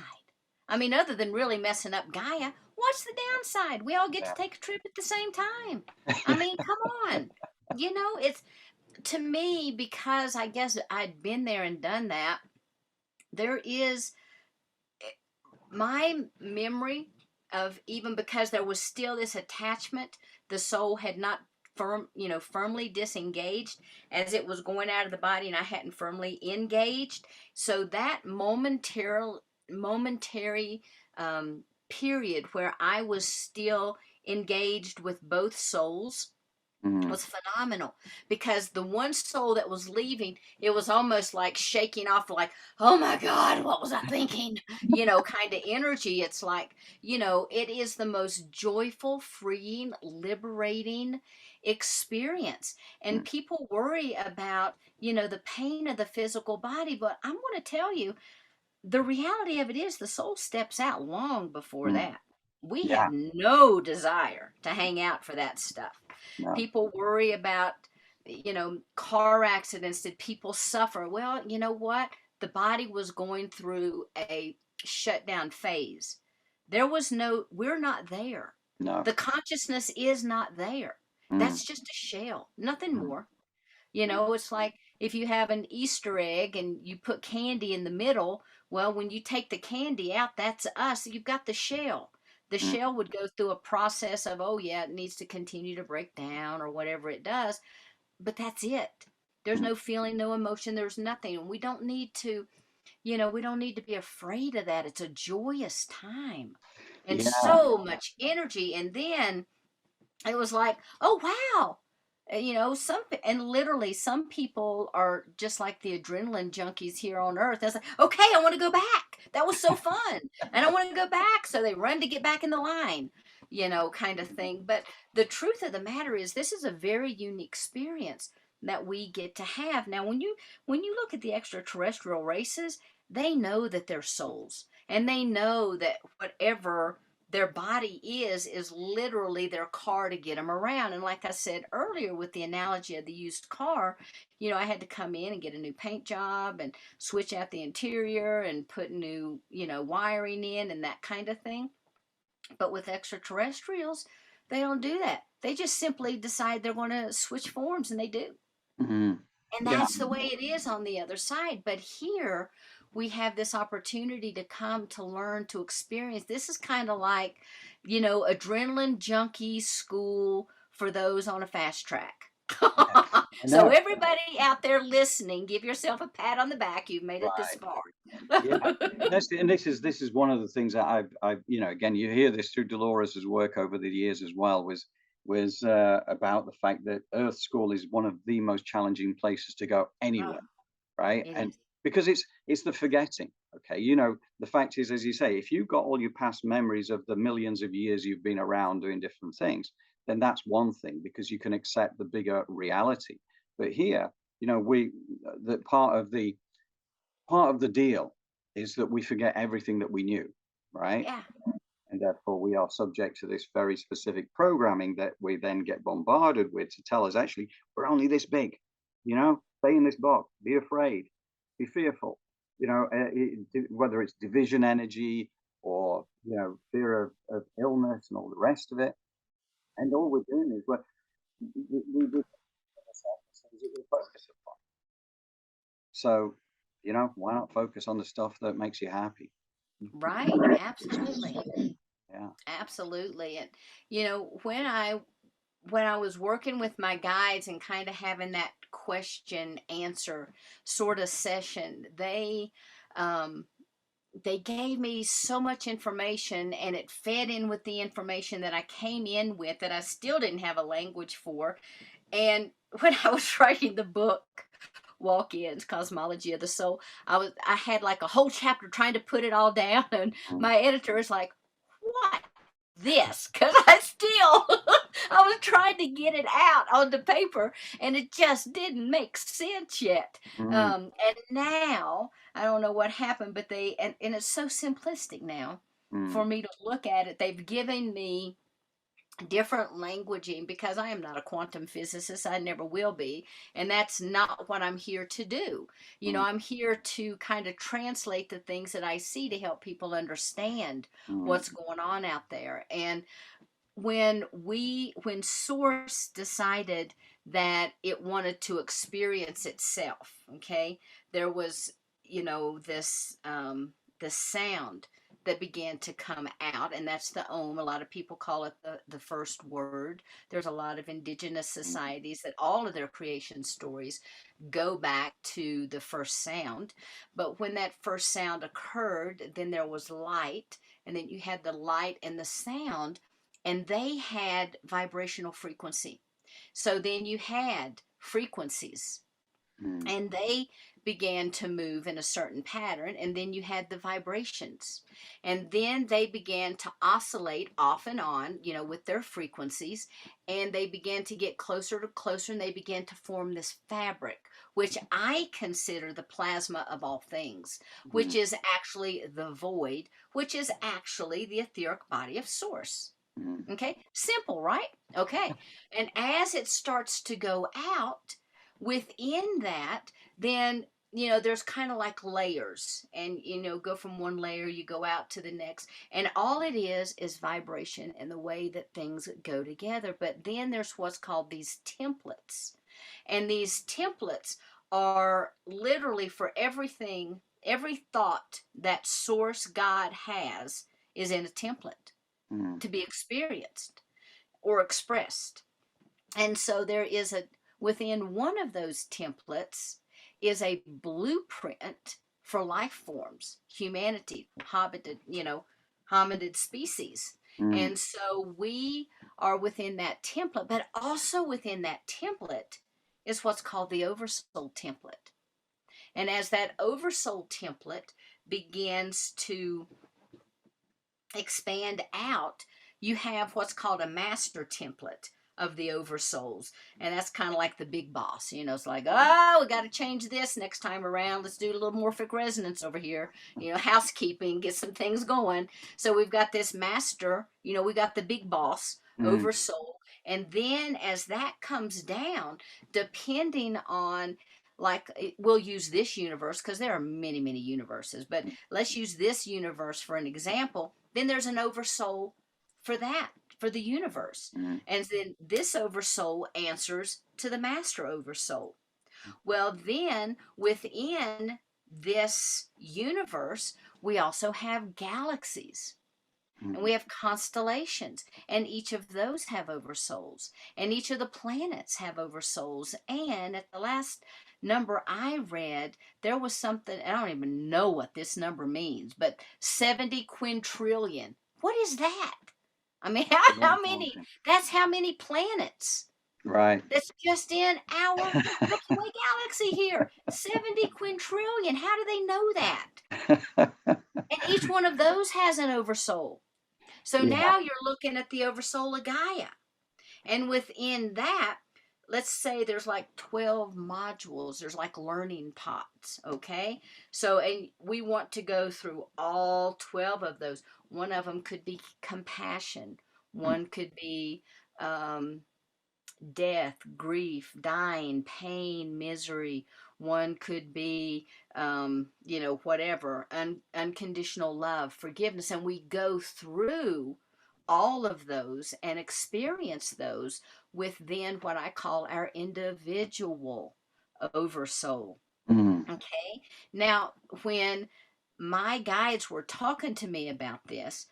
I mean, other than really messing up Gaia, what's the downside? We all get to Yeah. take a trip at the same time. I mean, come on. You know, it's to me because I guess I'd been there and done that. There is my memory of even because there was still this attachment, the soul had not firmly disengaged as it was going out of the body, and I hadn't firmly engaged. So that momentary period where I was still engaged with both souls Mm, was phenomenal because the one soul that was leaving, it was almost like shaking off, like, oh my God, what was I thinking? Kind of energy. It's like, it is the most joyful, freeing, liberating experience. And mm, people worry about, the pain of the physical body, but I'm going to tell you, the reality of it is the soul steps out long before mm. that. We Yeah. have no desire to hang out for that stuff. No. People worry about, car accidents. Did people suffer? Well, you know what? The body was going through a shutdown phase. We're not there. No. The consciousness is not there. Mm, That's just a shell, nothing mm, more. mm, It's like if you have an Easter egg and you put candy in the middle, well, when you take the candy out, that's us. You've got the shell. The mm, shell would go through a process of, oh, yeah, it needs to continue to break down or whatever it does, but that's it. There's mm. no feeling, no emotion, there's nothing. And we don't need to be afraid of that. It's a joyous time and Yeah. so much energy. And then it was like, oh wow. Literally some people are just like the adrenaline junkies here on earth. It's like, okay, I want to go back. That was so fun. And I want to go back. So they run to get back in the line, kind of thing. But the truth of the matter is this is a very unique experience. that we get to have. Now, when you look at the extraterrestrial races, they know that they're souls, and they know that whatever their body is literally their car to get them around. And like I said earlier with the analogy of the used car, you know, I had to come in and get a new paint job and switch out the interior and put new, you know, wiring in and that kind of thing. But with extraterrestrials, they don't do that. They just simply decide they're going to switch forms, and they do. Mhm. And Yeah. that's the way it is on the other side. But here we have this opportunity to come to learn, to experience. This is kind of like, you know, adrenaline junkie school for those on a fast track. Yeah. I So know. everybody out there listening, give yourself a pat on the back. You've made it this Right. far. Yeah. And this is one of the things that I've you know, again, you hear this through Dolores's work over the years as well, was about the fact that Earth School is one of the most challenging places to go Oh, anywhere, right? it And is. because it's the forgetting. Okay, you know, the fact is, as you say, if you've got all your past memories of the millions of years you've been around doing different things, then that's one thing because you can accept the bigger reality. But here, you know, we that part of the deal is that we forget everything that we knew, right? Yeah. And therefore we are subject to this very specific programming that we then get bombarded with to tell us actually we're only this big, you know, stay in this box, be afraid, be fearful, you know, whether it's division energy or, you know, fear of illness and all the rest of it. And all we're doing is we things that we're focused upon. So, you know, why not focus on the stuff that makes you happy? Right. Absolutely. Yeah. Absolutely. And you know, when I was working with my guides and kind of having that question answer sort of session, um, they gave me so much information, and it fed in with the information that I came in with that I still didn't have a language for. And when I was writing the book, Walk-ins, Cosmology of the Soul, I had like a whole chapter trying to put it all down, and Mm, my editor is like, "What? This?" Because I still I was trying to get it out on the paper, and it just didn't make sense yet. mm, And now I don't know what happened, but and it's so simplistic now for mm, me to look at it. They've given me different languaging because I am not a quantum physicist. I never will be. And that's not what I'm here to do. You know, mm, I'm here to kind of translate the things that I see to help people understand mm, what's going on out there. And when Source decided that it wanted to experience itself, okay, there was, you know, this sound that began to come out, and that's the Om. A lot of people call it the first word. There's a lot of indigenous mm, societies that all of their creation stories go back to the first sound. But when that first sound occurred, then there was light, and then you had the light and the sound, and they had vibrational frequency. So then you had frequencies, mm, and they began to move in a certain pattern, and then you had the vibrations, and then they began to oscillate off and on, you know, with their frequencies, and they began to get closer to closer, and they began to form this fabric, which I consider the plasma of all things, which mm, is actually the void, which is actually the etheric body of Source. mm, Okay, simple, right? Okay, and as it starts to go out within that, then you know there's kind of like layers, and you know, go from one layer, you go out to the next, and all it is vibration and the way that things go together. But then there's what's called these templates, and these templates are literally for everything. Every thought that Source God has is in a template mm, to be experienced or expressed. And so there is within one of those templates is a blueprint for life forms, humanity, hominid, you know, hominid species. mm, And so we are within that template, but also within that template is what's called the oversoul template. And as that oversoul template begins to expand out, you have what's called a master template, of the oversouls. And that's kind of like the big boss. It's like, oh, we got to change this next time around. Let's do a little morphic resonance over here. Housekeeping, get some things going. So we've got this master, we got the big boss, oversoul. And then as that comes down, depending on, like, we'll use this universe because there are many, many universes, but let's use this universe for an example. Then there's an oversoul for that, for the universe. And then this oversoul answers to the master oversoul. Well, then within this universe, we also have galaxies. And we have constellations, and each of those have oversouls, and each of the planets have oversouls. And at the last number I read, there was something, I don't even know what this number means, but 70 quintillion. What is that? I mean, how many? That's how many planets. Right. That's just in our Milky Way galaxy here. 70 quintillion. How do they know that? And each one of those has an oversoul. So now you're looking at the oversoul of Gaia. And within that, let's say there's like 12 modules. There's like learning pots, okay? So, and we want to go through all 12 of those. One of them could be compassion. One could be death, grief, dying, pain, misery. One could be, whatever, unconditional love, forgiveness. And we go through all of those and experience those with then what I call our individual oversoul. Okay. Now, when my guides were talking to me about this,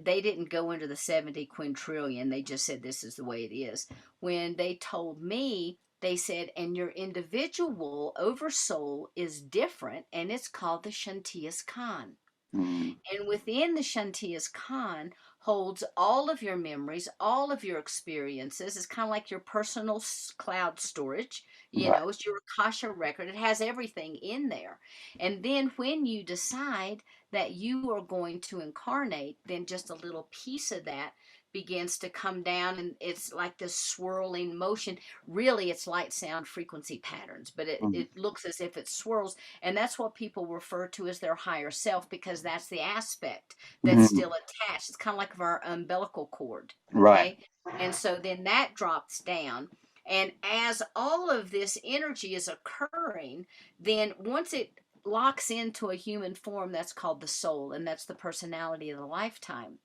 they didn't go into the 70 quintillion. They just said this is the way it is. When they told me, they said, and your individual oversoul is different, and it's called the Shantias Khan. And within the Shantias Khan holds all of your memories, all of your experiences. It's kind of like your personal cloud storage. It's your Akasha record. It has everything in there. And then when you decide that you are going to incarnate, then just a little piece of that begins to come down, and it's like this swirling motion. Really, it's light, sound, frequency patterns, but it looks as if it swirls. And that's what people refer to as their higher self, because that's the aspect that's still attached. It's kind of like our umbilical cord. Okay. Right. And so then that drops down. And as all of this energy is occurring, then once it locks into a human form, that's called the soul, and that's the personality of the lifetime.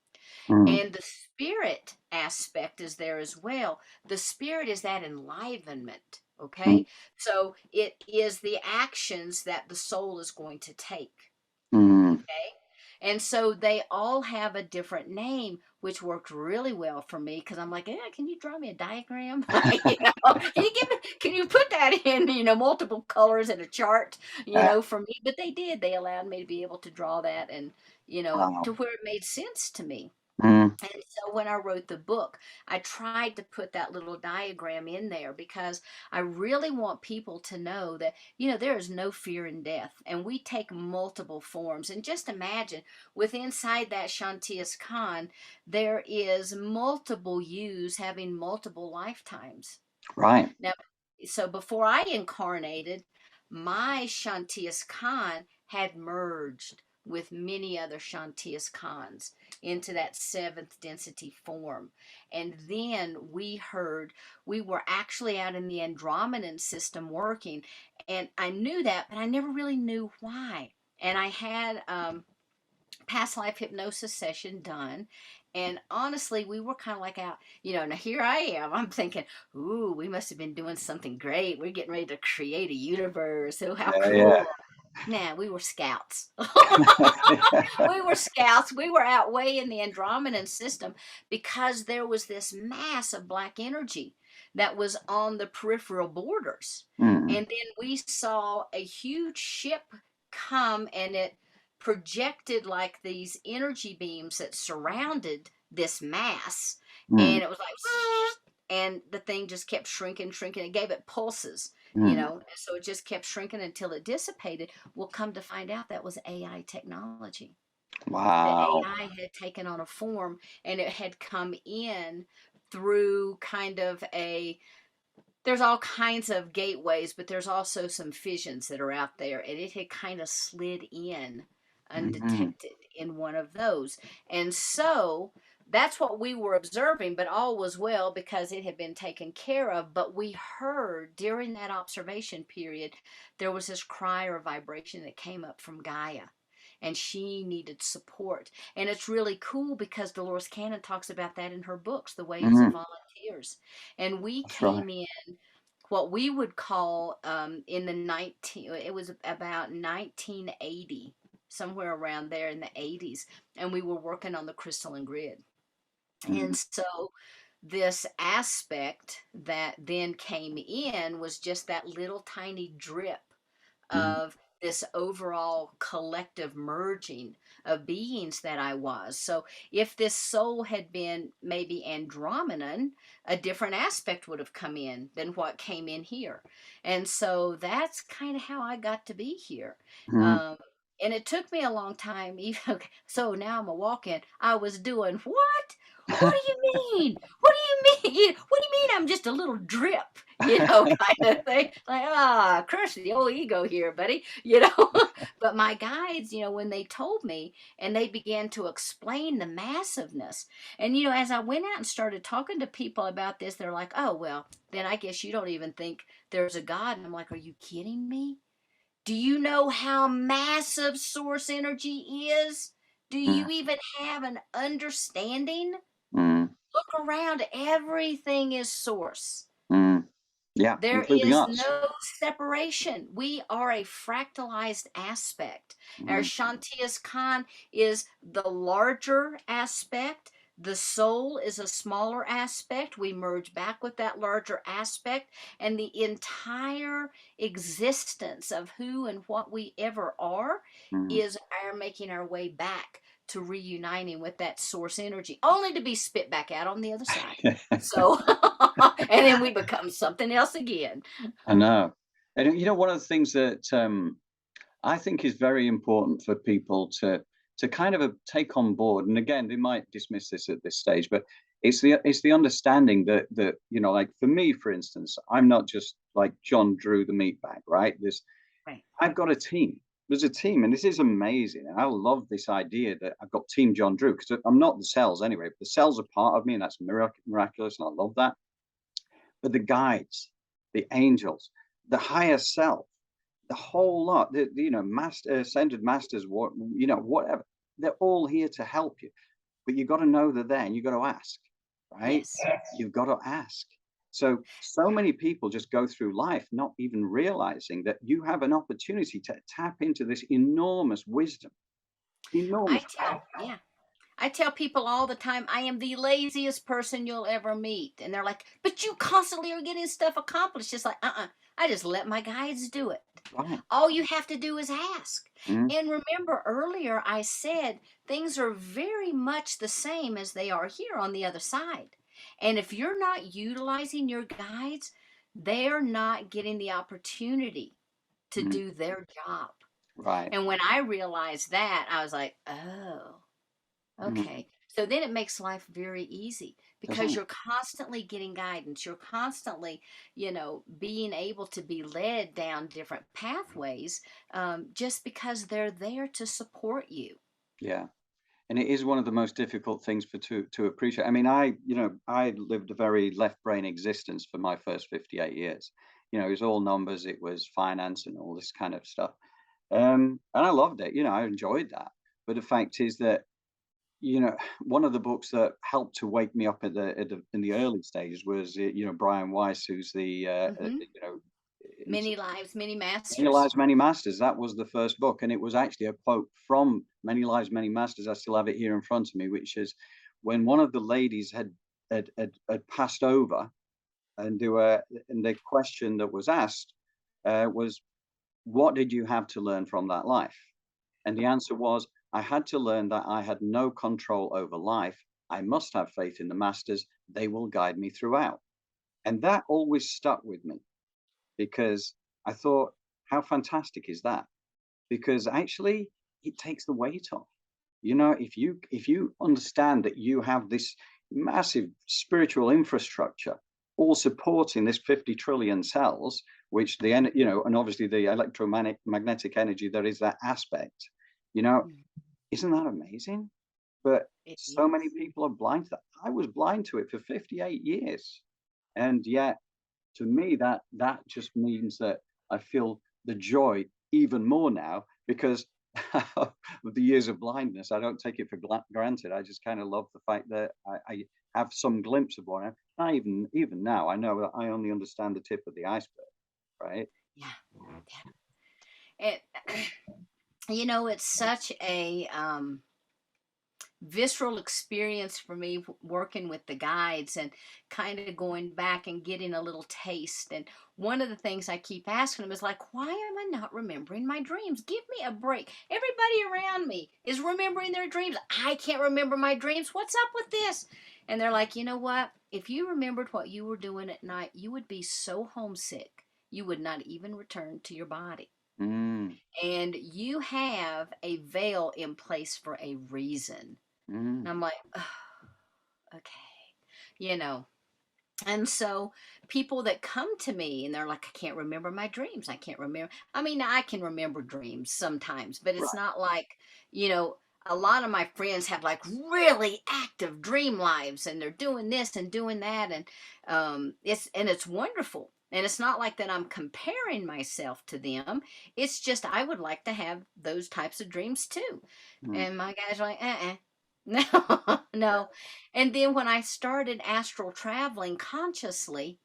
And the spirit aspect is there as well. The spirit is that enlivenment. Okay. So it is the actions that the soul is going to take. Okay. And so they all have a different name, which worked really well for me, because I'm like, can you draw me a diagram? Can you put that in, multiple colors in a chart, for me? But they did. They allowed me to be able to draw that, and, to where it made sense to me. And so when I wrote the book, I tried to put that little diagram in there, because I really want people to know that, there is no fear in death, and we take multiple forms. And just imagine, with inside that Shantias Khan, there is multiple yous having multiple lifetimes. Right. Now, so before I incarnated, my Shantias Khan had merged with many other Shantias Khans into that seventh density form. And then we were actually out in the Andromedan system working. And I knew that, but I never really knew why. And I had past life hypnosis session done. And honestly, we were kind of like out, now here I am. I'm thinking, ooh, we must have been doing something great. We're getting ready to create a universe. Oh, how cool. Yeah. Nah, we were scouts. We were scouts. We were out way in the Andromedan system, because there was this mass of black energy that was on the peripheral borders. And then we saw a huge ship come, and it projected like these energy beams that surrounded this mass. And it was like, and the thing just kept shrinking. It gave it pulses. So it just kept shrinking until it dissipated. We'll come to find out that was AI technology. Wow. The AI had taken on a form, and it had come in through kind of there's all kinds of gateways, but there's also some fissions that are out there, and it had kind of slid in Mm-hmm. undetected in one of those. And so that's what we were observing, but all was well because it had been taken care of. But we heard during that observation period, there was this cry or vibration that came up from Gaia. And she needed support. And it's really cool because Dolores Cannon talks about that in her books, The Waves of Mm-hmm. Volunteers. And we That's right. came in what we would call in the it was about 1980, somewhere around there in the 80s, and we were working on the crystalline grid. Mm-hmm. And so this aspect that then came in was just that little tiny drip Mm-hmm. of this overall collective merging of beings that I was. So if this soul had been maybe Andromedan, a different aspect would have come in than what came in here. And so that's kind of how I got to be here. Mm-hmm. Um, and it took me a long time. Even so, now I'm a walk-in. I was doing what? What do you mean? What do you mean? What do you mean? I'm just a little drip, kind of thing. Like, crush the old ego here, buddy. But my guides, when they told me and they began to explain the massiveness, and, as I went out and started talking to people about this, they're like, oh, well, then I guess you don't even think there's a God. And I'm like, are you kidding me? Do you know how massive source energy is? Do Mm-hmm. you even have an understanding? Mm-hmm. Look around, everything is source. Mm-hmm. Yeah, There including is us. no separation. We are a fractalized aspect. Our Mm-hmm. Shantias Khan is the larger aspect. The soul is a smaller aspect. We merge back with that larger aspect, and the entire existence of who and what we ever are is our making our way back to reuniting with that source energy, only to be spit back out on the other side. So, and then we become something else again. I know. And one of the things that I think is very important for people to kind of take on board, and again, they might dismiss this at this stage, but it's the understanding that like for me, for instance, I'm not just like John Drew the meat bag, right? Right. I've got a team. There's a team, and this is amazing. And I love this idea that I've got Team John Drew because I'm not the cells anyway. But the cells are part of me, and that's miraculous, and I love that. But the guides, the angels, the higher self, the whole lot, master, ascended masters, whatever, they're all here to help you. But you've got to know they're there, and you've got to ask, right? Yes. You've got to ask. So many people just go through life not even realizing that you have an opportunity to tap into this enormous wisdom, I enormous. tell, yeah. I tell people all the time, I am the laziest person you'll ever meet. And they're like, but you constantly are getting stuff accomplished. Just like, I just let my guides do it. Right. All you have to do is ask. Mm, And remember earlier, I said things are very much the same as they are here on the other side. And if you're not utilizing your guides, they're not getting the opportunity to mm, do their job. right. And when I realized that, I was like, oh, Mm, okay. So then it makes life very easy doesn't because it? you're constantly getting guidance. You're constantly, being able to be led down different pathways just because they're there to support you. Yeah. And it is one of the most difficult things to appreciate. I mean, I lived a very left brain existence for my first 58 years. It was all numbers, it was finance and all this kind of stuff. And I loved it. I enjoyed that. But the fact is that, one of the books that helped to wake me up in the early stages was, Brian Weiss, who's Hmm. it's Many lives, many Many masters. Lives, Many Masters. That was the first book, and it was actually a quote from Many Lives, Many Masters. I still have it here in front of me, which is when one of the ladies had passed over, and the question that was asked was, "What did you have to learn from that life?" And the answer was, "I had to learn that I had no control over life. I must have faith in the masters. They will guide me throughout." And that always stuck with me because I thought, how fantastic is that? Because actually it takes the weight off. If you understand that you have this massive spiritual infrastructure, all supporting this 50 trillion cells, which and obviously the electromagnetic energy, there is that aspect, you know, Mm. isn't that amazing? But It so many is. people are blind to that. I was blind to it for 58 years. And yet, to me, that just means that I feel the joy even more now because of the years of blindness. I don't take it for granted. I just kind of love the fact that I have some glimpse of one. I even now, I know that I only understand the tip of the iceberg, right? Yeah. Yeah. It, it's such a visceral experience for me working with the guides and kind of going back and getting a little taste. And one of the things I keep asking them is like, why am I not remembering my dreams? Give me a break. Everybody around me is remembering their dreams. I can't remember my dreams. What's up with this? And they're like, you know what? If you remembered what you were doing at night, you would be so homesick, you would not even return to your body. Mm, And you have a veil in place for a reason. And mm, I'm like, oh, okay, you know. And so people that come to me and they're like, I can't remember my dreams. I can't remember. I mean, I can remember dreams sometimes, but it's right. not like, a lot of my friends have like really active dream lives and they're doing this and doing that. And it's wonderful. And it's not like that I'm comparing myself to them. It's just I would like to have those types of dreams too. Mm, And my guys are like, no, no. And then when I started astral traveling consciously,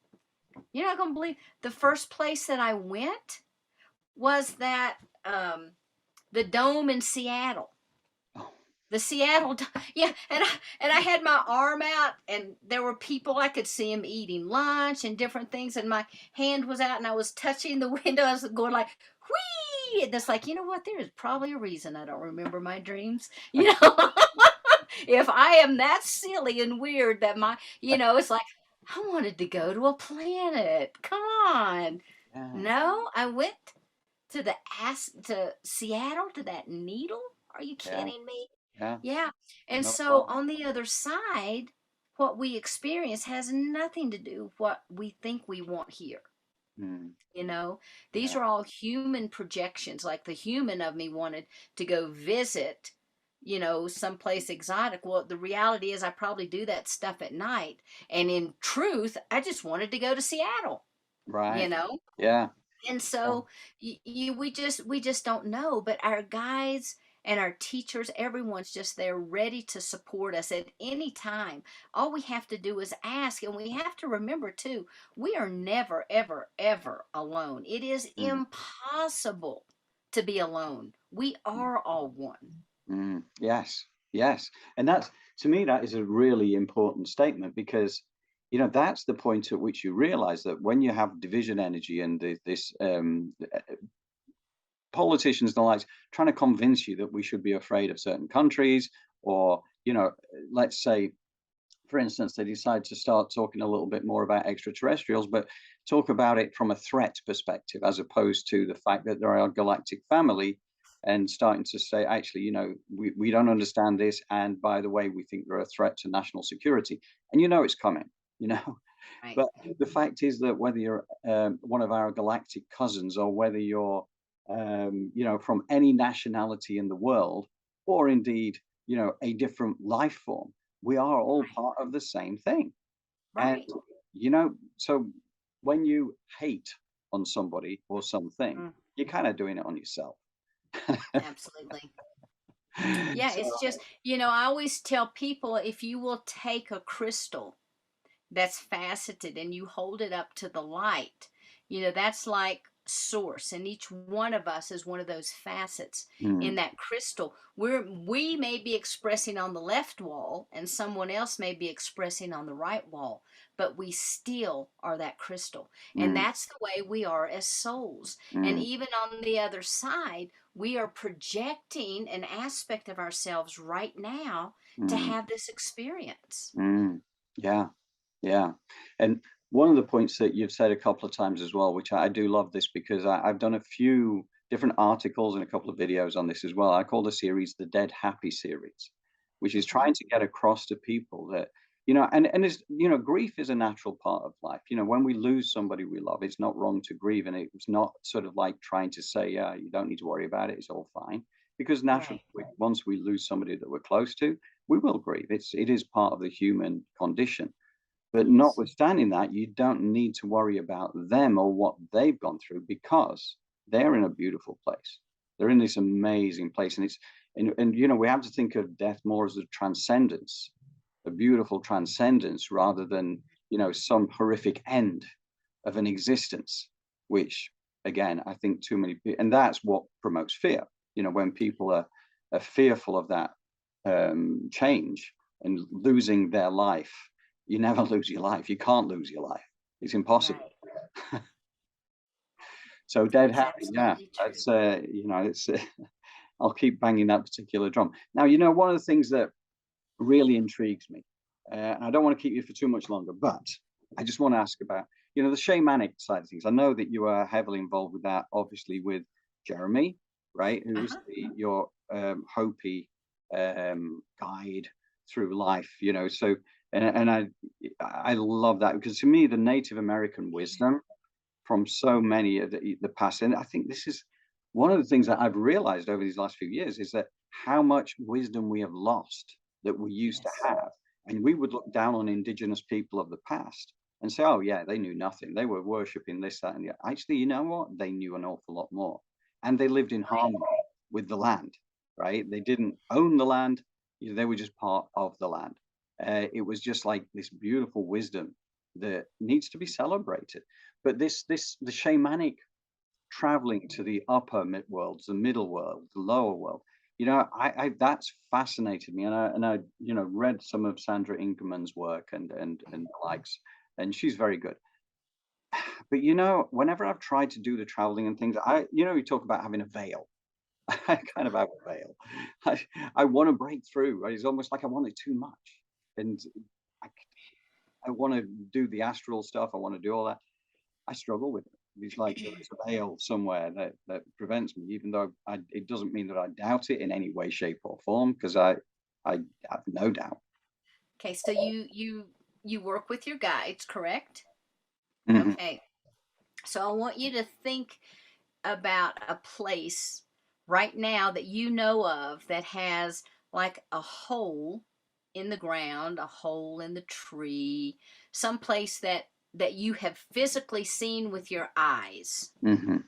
you're not going to believe the first place that I went was that the dome in Seattle. oh, The Seattle, yeah, and I had my arm out, and there were people I could see them eating lunch and different things, and my hand was out, and I was touching the window. I was going like, whee! And it's like, you know what? There is probably a reason I don't remember my dreams. If I am that silly and weird that it's like, I wanted to go to a planet. Come on. yeah, No, I went to Seattle to that needle. Are you yeah, kidding me? yeah. Yeah. And No, so well, on the other side, what we experience has nothing to do with what we think we want here. mm, You know, these yeah, are all human projections. Like the human of me wanted to go visit, someplace exotic. Well, the reality is I probably do that stuff at night. And in truth, I just wanted to go to Seattle, you right. know? Yeah, And yeah. so we just don't know, but our guides and our teachers, everyone's just there ready to support us at any time. All we have to do is ask, and we have to remember too, we are never ever ever alone. It is Mm, impossible to be alone. We mm, are all one. yes, yes. And that's, to me, that is a really important statement because, that's the point at which you realize that when you have division energy and this politicians and the likes trying to convince you that we should be afraid of certain countries, or, let's say, for instance, they decide to start talking a little bit more about extraterrestrials, but talk about it from a threat perspective as opposed to the fact that they're our galactic family, and starting to say, actually, we don't understand this. And by the way, we think they're a threat to national security. And it's coming, you know. Right. But the fact is that whether you're one of our galactic cousins or whether you're, from any nationality in the world, or indeed, a different life form, we are all part of the same thing. And, Right. so when you hate on somebody or something, Mm, you're kind of doing it on yourself. absolutely. Yeah, So, it's just, I always tell people if you will take a crystal that's faceted and you hold it up to the light, that's like source, and each one of us is one of those facets in mm, that crystal. We may be expressing on the left wall and someone else may be expressing on the right wall, but we still are that crystal. And mm, that's the way we are as souls. And mm, even on the other side, we are projecting an aspect of ourselves right now to mm, have this experience. mm. Yeah. Yeah. And one of the points that you've said a couple of times as well, which I do love this because I've done a few different articles and a couple of videos on this as well. I call the series the Dead Happy series, which is Hmm. trying to get across to people that, And it's, grief is a natural part of life. When we lose somebody we love, it's not wrong to grieve, and it's not sort of like trying to say, yeah, you don't need to worry about it, it's all fine. Because naturally, Right. once we lose somebody that we're close to, we will grieve. It is part of the human condition. But Yes. notwithstanding that, you don't need to worry about them or what they've gone through, because they're in a beautiful place. They're in this amazing place. And we have to think of death more as a transcendence, a beautiful transcendence, rather than, some horrific end of an existence, which again, I think too many people, and that's what promotes fear. When people are fearful of that change and losing their life. You never lose your life. You can't lose your life. It's impossible. Right. So dead That's happy, yeah. absolutely true. That's it's. I'll keep banging that particular drum. Now, one of the things that really intrigues me, and I don't want to keep you for too much longer, but I just want to ask about, the shamanic side of things. I know that you are heavily involved with that, obviously with Jeremy, right? Who is Uh-huh. your Hopi guide through life, So, and I love that, because to me, the Native American wisdom from so many of the past, and I think this is one of the things that I've realized over these last few years, is that how much wisdom we have lost that we used to Yes. have. And we would look down on indigenous people of the past and say, oh yeah, they knew nothing, they were worshiping this, that, and the other. Actually, you know what, they knew an awful lot more, and they lived in Right. harmony with the land. Right, they didn't own the land, they were just part of the land. It was just like this beautiful wisdom that needs to be celebrated. But the shamanic traveling to the upper mid worlds, the middle world, the lower world, I that's fascinated me, and I read some of Sandra Ingerman's work and the likes, and she's very good. But whenever I've tried to do the traveling and things, you talk about having a veil. I kind of have a veil. I, I want to break through. Right? It's almost like I want it too much, and I, I want to do the astral stuff. I want to do all that. I struggle with it. It's like there's a veil somewhere that prevents me, even though it doesn't mean that I doubt it in any way, shape, or form, because I have no doubt. Okay, so you work with your guides, correct? Hmm. Okay. So I want you to think about a place right now that you know of that has like a hole in the ground, a hole in the tree, some place that you have physically seen with your eyes. Hmm.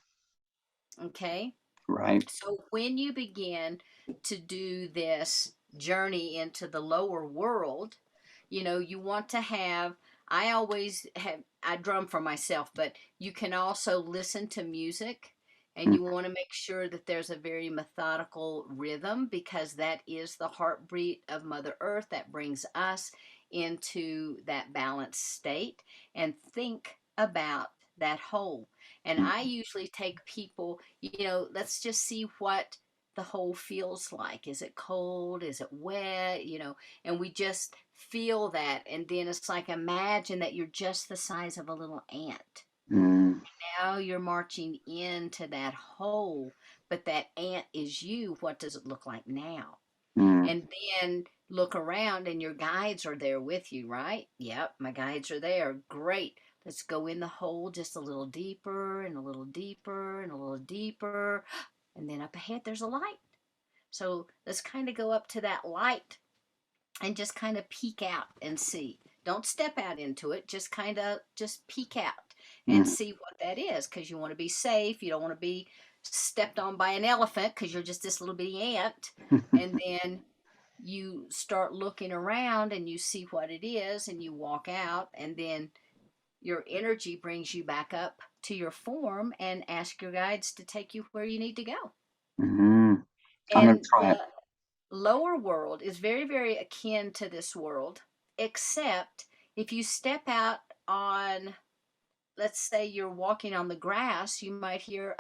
Okay? Right. So when you begin to do this journey into the lower world, you want to have, I always have, I drum for myself, but you can also listen to music, and you want to make sure that there's a very methodical rhythm, because that is the heartbeat of Mother Earth that brings us into that balanced state. And think about that whole. And I Mm-hmm. usually take people, let's just see what the hole feels like. Is it cold? Is it wet? And we just feel that. And then it's like, imagine that you're just the size of a little ant. Mm-hmm. Now you're marching into that hole, but that ant is you. What does it look like now? And then look around, and your guides are there with you, right? Yep, my guides are there. Great. Let's go in the hole just a little deeper and a little deeper and a little deeper. And then up ahead, there's a light. So let's kind of go up to that light and just kind of peek out and see. Don't step out into it, just peek out and Mm-hmm. see what that is, because you want to be safe. You don't want to be stepped on by an elephant because you're just this little bitty ant. And then you start looking around and you see what it is, and you walk out, and then your energy brings you back up to your form, and ask your guides to take you where you need to go. Hmm. I'm gonna And try it. the lower world is very, very akin to this world, except if you step out on, let's say you're walking on the grass, you might hear,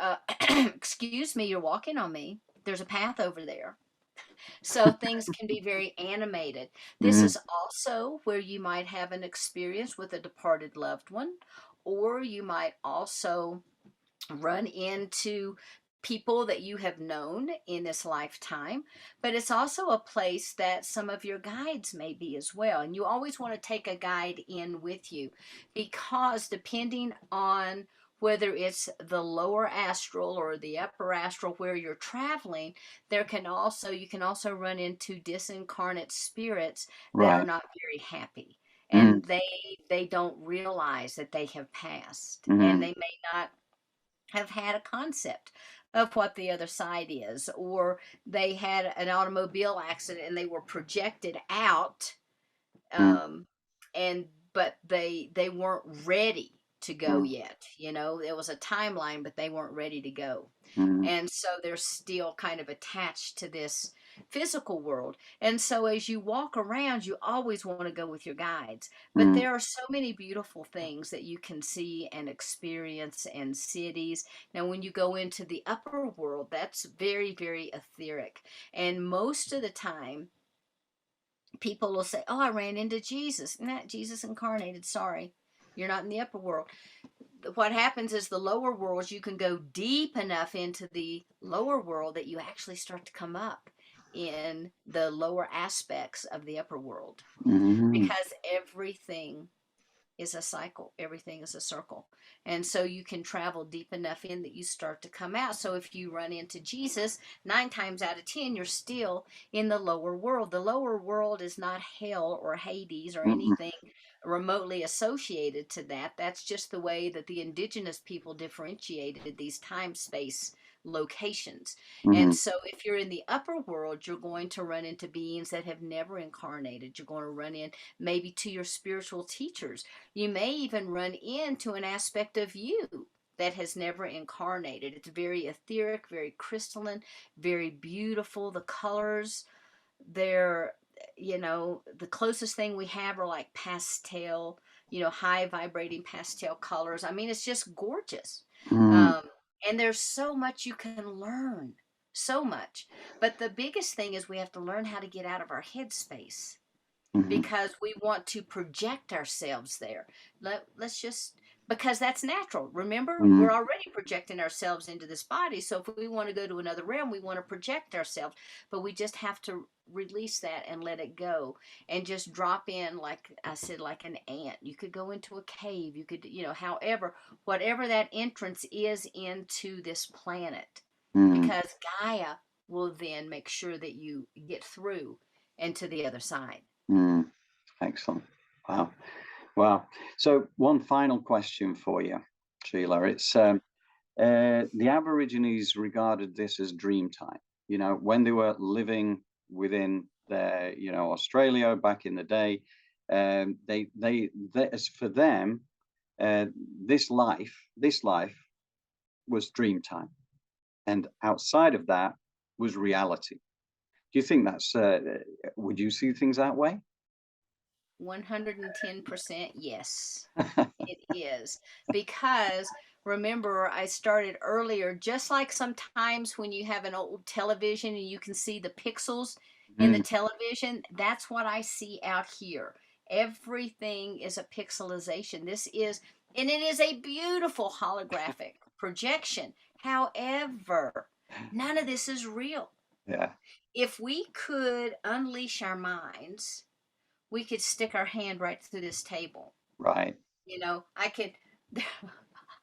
excuse me, you're walking on me. There's a path over there. So things can be very animated. This Mm-hmm. is also where you might have an experience with a departed loved one, or you might also run into people that you have known in this lifetime, but it's also a place that some of your guides may be as well. And you always want to take a guide in with you, because depending on whether it's the lower astral or the upper astral where you're traveling, you can also run into disincarnate spirits that are Right. not very happy, Mm, and they don't realize that they have passed, and mm, they may not have had a concept of what the other side is, or they had an automobile accident and they were projected out, mm, um, and but they weren't ready to go mm, yet. There was a timeline, but they weren't ready to go, mm, and so they're still kind of attached to this physical world. And so as you walk around, you always want to go with your guides, but mm, there are so many beautiful things that you can see and experience, and cities. Now when you go into the upper world, that's very, very etheric, and most of the time people will say, oh, I ran into Jesus. Nah, Jesus incarnated, sorry, you're not in the upper world. What happens is the lower worlds, you can go deep enough into the lower world that you actually start to come up in the lower aspects of the upper world, mm, because everything is a cycle, everything is a circle. And so you can travel deep enough in that you start to come out. So if you run into Jesus, 9 times out of 10, you're still in the lower world. The lower world is not hell or Hades or mm, anything remotely associated to that. That's just the way that the indigenous people differentiated these time space locations. And mm, so if you're in the upper world, you're going to run into beings that have never incarnated. You're going to run in maybe to your spiritual teachers. You may even run into an aspect of you that has never incarnated. It's very etheric, very crystalline, very beautiful. The colors, they're, the closest thing we have are like pastel, high vibrating pastel colors. I mean, it's just gorgeous. mm, Um, and there's so much you can learn, so much. But the biggest thing is we have to learn how to get out of our headspace, mm, because we want to project ourselves there. Let's just, because that's natural. Remember, mm, we're already projecting ourselves into this body. So if we want to go to another realm, we want to project ourselves, but we just have to release that and let it go, and just drop in, like I said, like an ant. You could go into a cave, you could, however, whatever that entrance is into this planet, mm, because Gaia will then make sure that you get through and to the other side. mm. Excellent. Wow. Wow. So one final question for you, Sheila. It's the Aborigines regarded this as dream time. When they were living within their, Australia back in the day, as for them, uh, this life was dream time, and outside of that was reality. Do you think that's? Would you see things that way? 110% yes, it is. Because remember, I started earlier, just like sometimes when you have an old television and you can see the pixels in the Mm, television, that's what I see out here. Everything is a pixelization. And it is a beautiful holographic projection. However, none of this is real. yeah. If we could unleash our minds, we could stick our hand right through this table. Right. I could.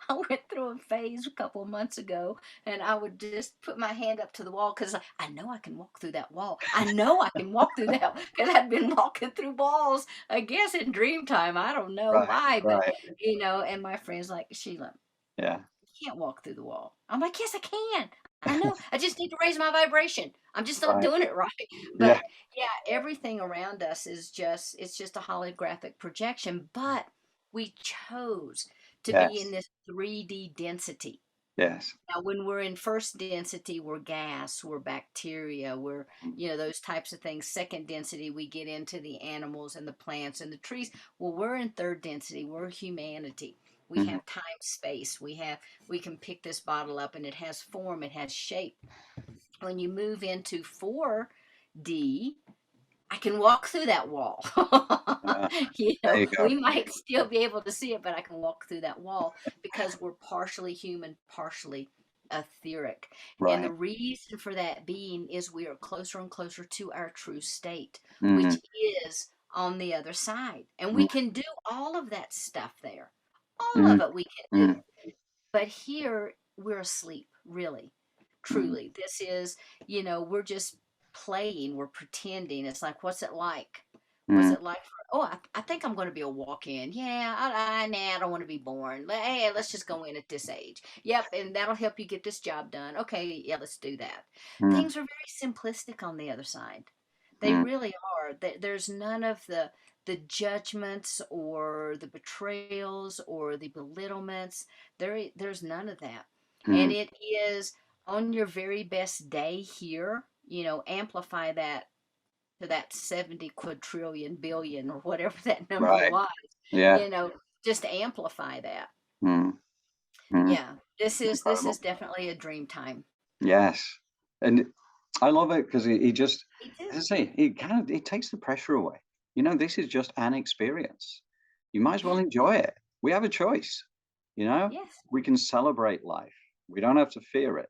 I went through a phase a couple of months ago, and I would just put my hand up to the wall because I know I can walk through that wall. I know I can walk through that because I've been walking through walls, I guess, in dream time. I don't know Right. why, but Right. and my friend's like, Sheila, Yeah. you can't walk through the wall. I'm like, yes, I can. I know. I just need to raise my vibration. I'm just not Right. doing it right. Yeah. But yeah, everything around us is it's just a holographic projection. But we chose to be in Yes. this 3D density. Yes. Now, when we're in first density, we're gas, we're bacteria, we're, Mm, those types of things. Second density, we get into the animals and the plants and the trees. Well, we're in third density, we're humanity. We mhm, have time, space. We can pick this bottle up and it has form, it has shape. When you move into 4D, I can walk through that wall. uh, there you go. We might still be able to see it, but I can walk through that wall because we're partially human, partially etheric. And the Right. reason for that being is we are closer and closer to our true state, which Mm, is on the other side. And we mm, can do all of that stuff there. All mm, of it we can mm, do. But here we're asleep, really, mm, truly. This is, we're just playing, we're pretending. It's like, what's it like? What's mm, it like for, oh, I think I'm going to be a walk-in. Yeah, nah, I don't want to be born. Hey, let's just go in at this age. Yep, and that'll help you get this job done. Okay, yeah, let's do that. mm, Things are very simplistic on the other side. They mm, really are. There's none of the judgments or the betrayals or the belittlements. There's none of that. And mm. it is on your very best day here, amplify that to that 70 quadrillion billion or whatever that number Right. was, Yeah. you know, just amplify that. Mm, mm. Yeah. This is Incredible. definitely a dream time. Yes. And I love it because he just, Me too. as I say, it takes the pressure away. This is just an experience. You might as well Yeah. enjoy it. We have a choice, you know? Yes. We can celebrate life. We don't have to fear it.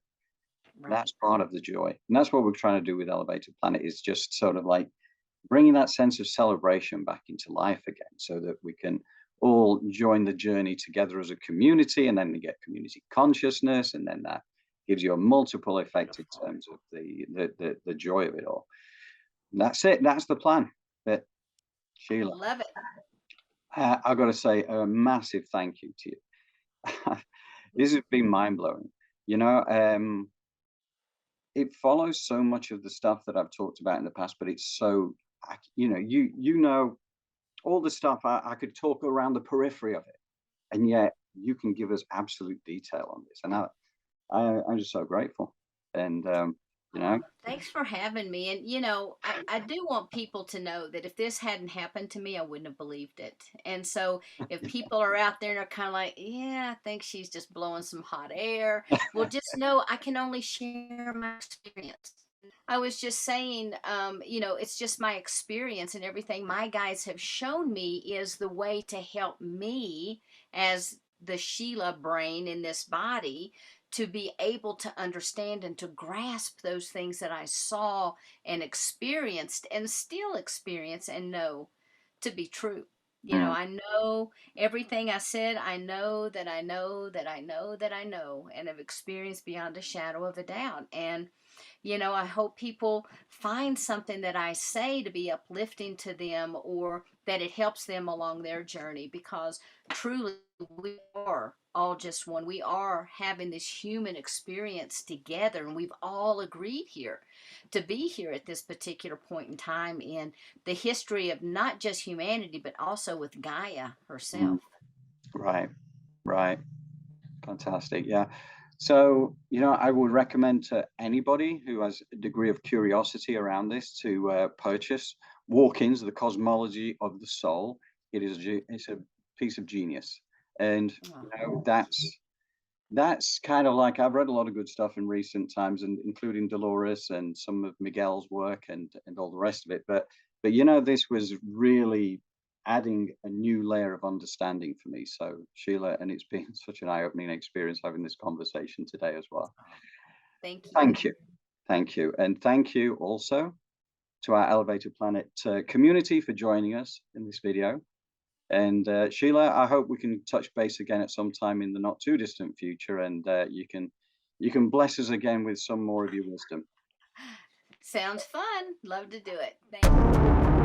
That's Right. part of the joy. And that's what we're trying to do with Elevated Planet is just sort of like bringing that sense of celebration back into life again so that we can all join the journey together as a community and then we get community consciousness and then that gives you a multiple effect in Beautiful. terms of the joy of it all. And that's it. That's the plan. But Sheila, Love it. I've got to say a massive thank you to you. This has been mind blowing. You know, it follows so much of the stuff that I've talked about in the past, but it's so, you know all the stuff I could talk around the periphery of it, and yet you can give us absolute detail on this, and I'm just so grateful. And you know, Thanks for having me. And, I do want people to know that if this hadn't happened to me, I wouldn't have believed it. And so if people are out there and are kind of like, yeah, I think she's just blowing some hot air, well, just know I can only share my experience. I was just saying, it's just my experience, and everything my guides have shown me is the way to help me as the Sheila brain in this body to be able to understand and to grasp those things that I saw and experienced and still experience and know to be true. mm, I know everything I said. I know that I know that I know that I know and have experienced beyond a shadow of a doubt. And I hope people find something that I say to be uplifting to them or that it helps them along their journey, because truly we are all just one. We are having this human experience together, and we've all agreed here to be here at this particular point in time in the history of not just humanity, but also with Gaia mm, herself. right, right, fantastic, yeah. So I would recommend to anybody who has a degree of curiosity around this to purchase Walk-ins, The Cosmology of the Soul. It's a piece of genius, and Oh, that's kind of like I've read a lot of good stuff in recent times, and including Dolores and some of Miguel's work and all the rest of it. But this was really adding a new layer of understanding for me. So Sheila, and it's been such an eye-opening experience having this conversation today as well. thank you. Thank you, thank you, and thank you also to our Elevated Planet community for joining us in this video. And Sheila, I hope we can touch base again at some time in the not too distant future, and you can bless us again with some more of your wisdom. Sounds fun. Love to do it. Thank you.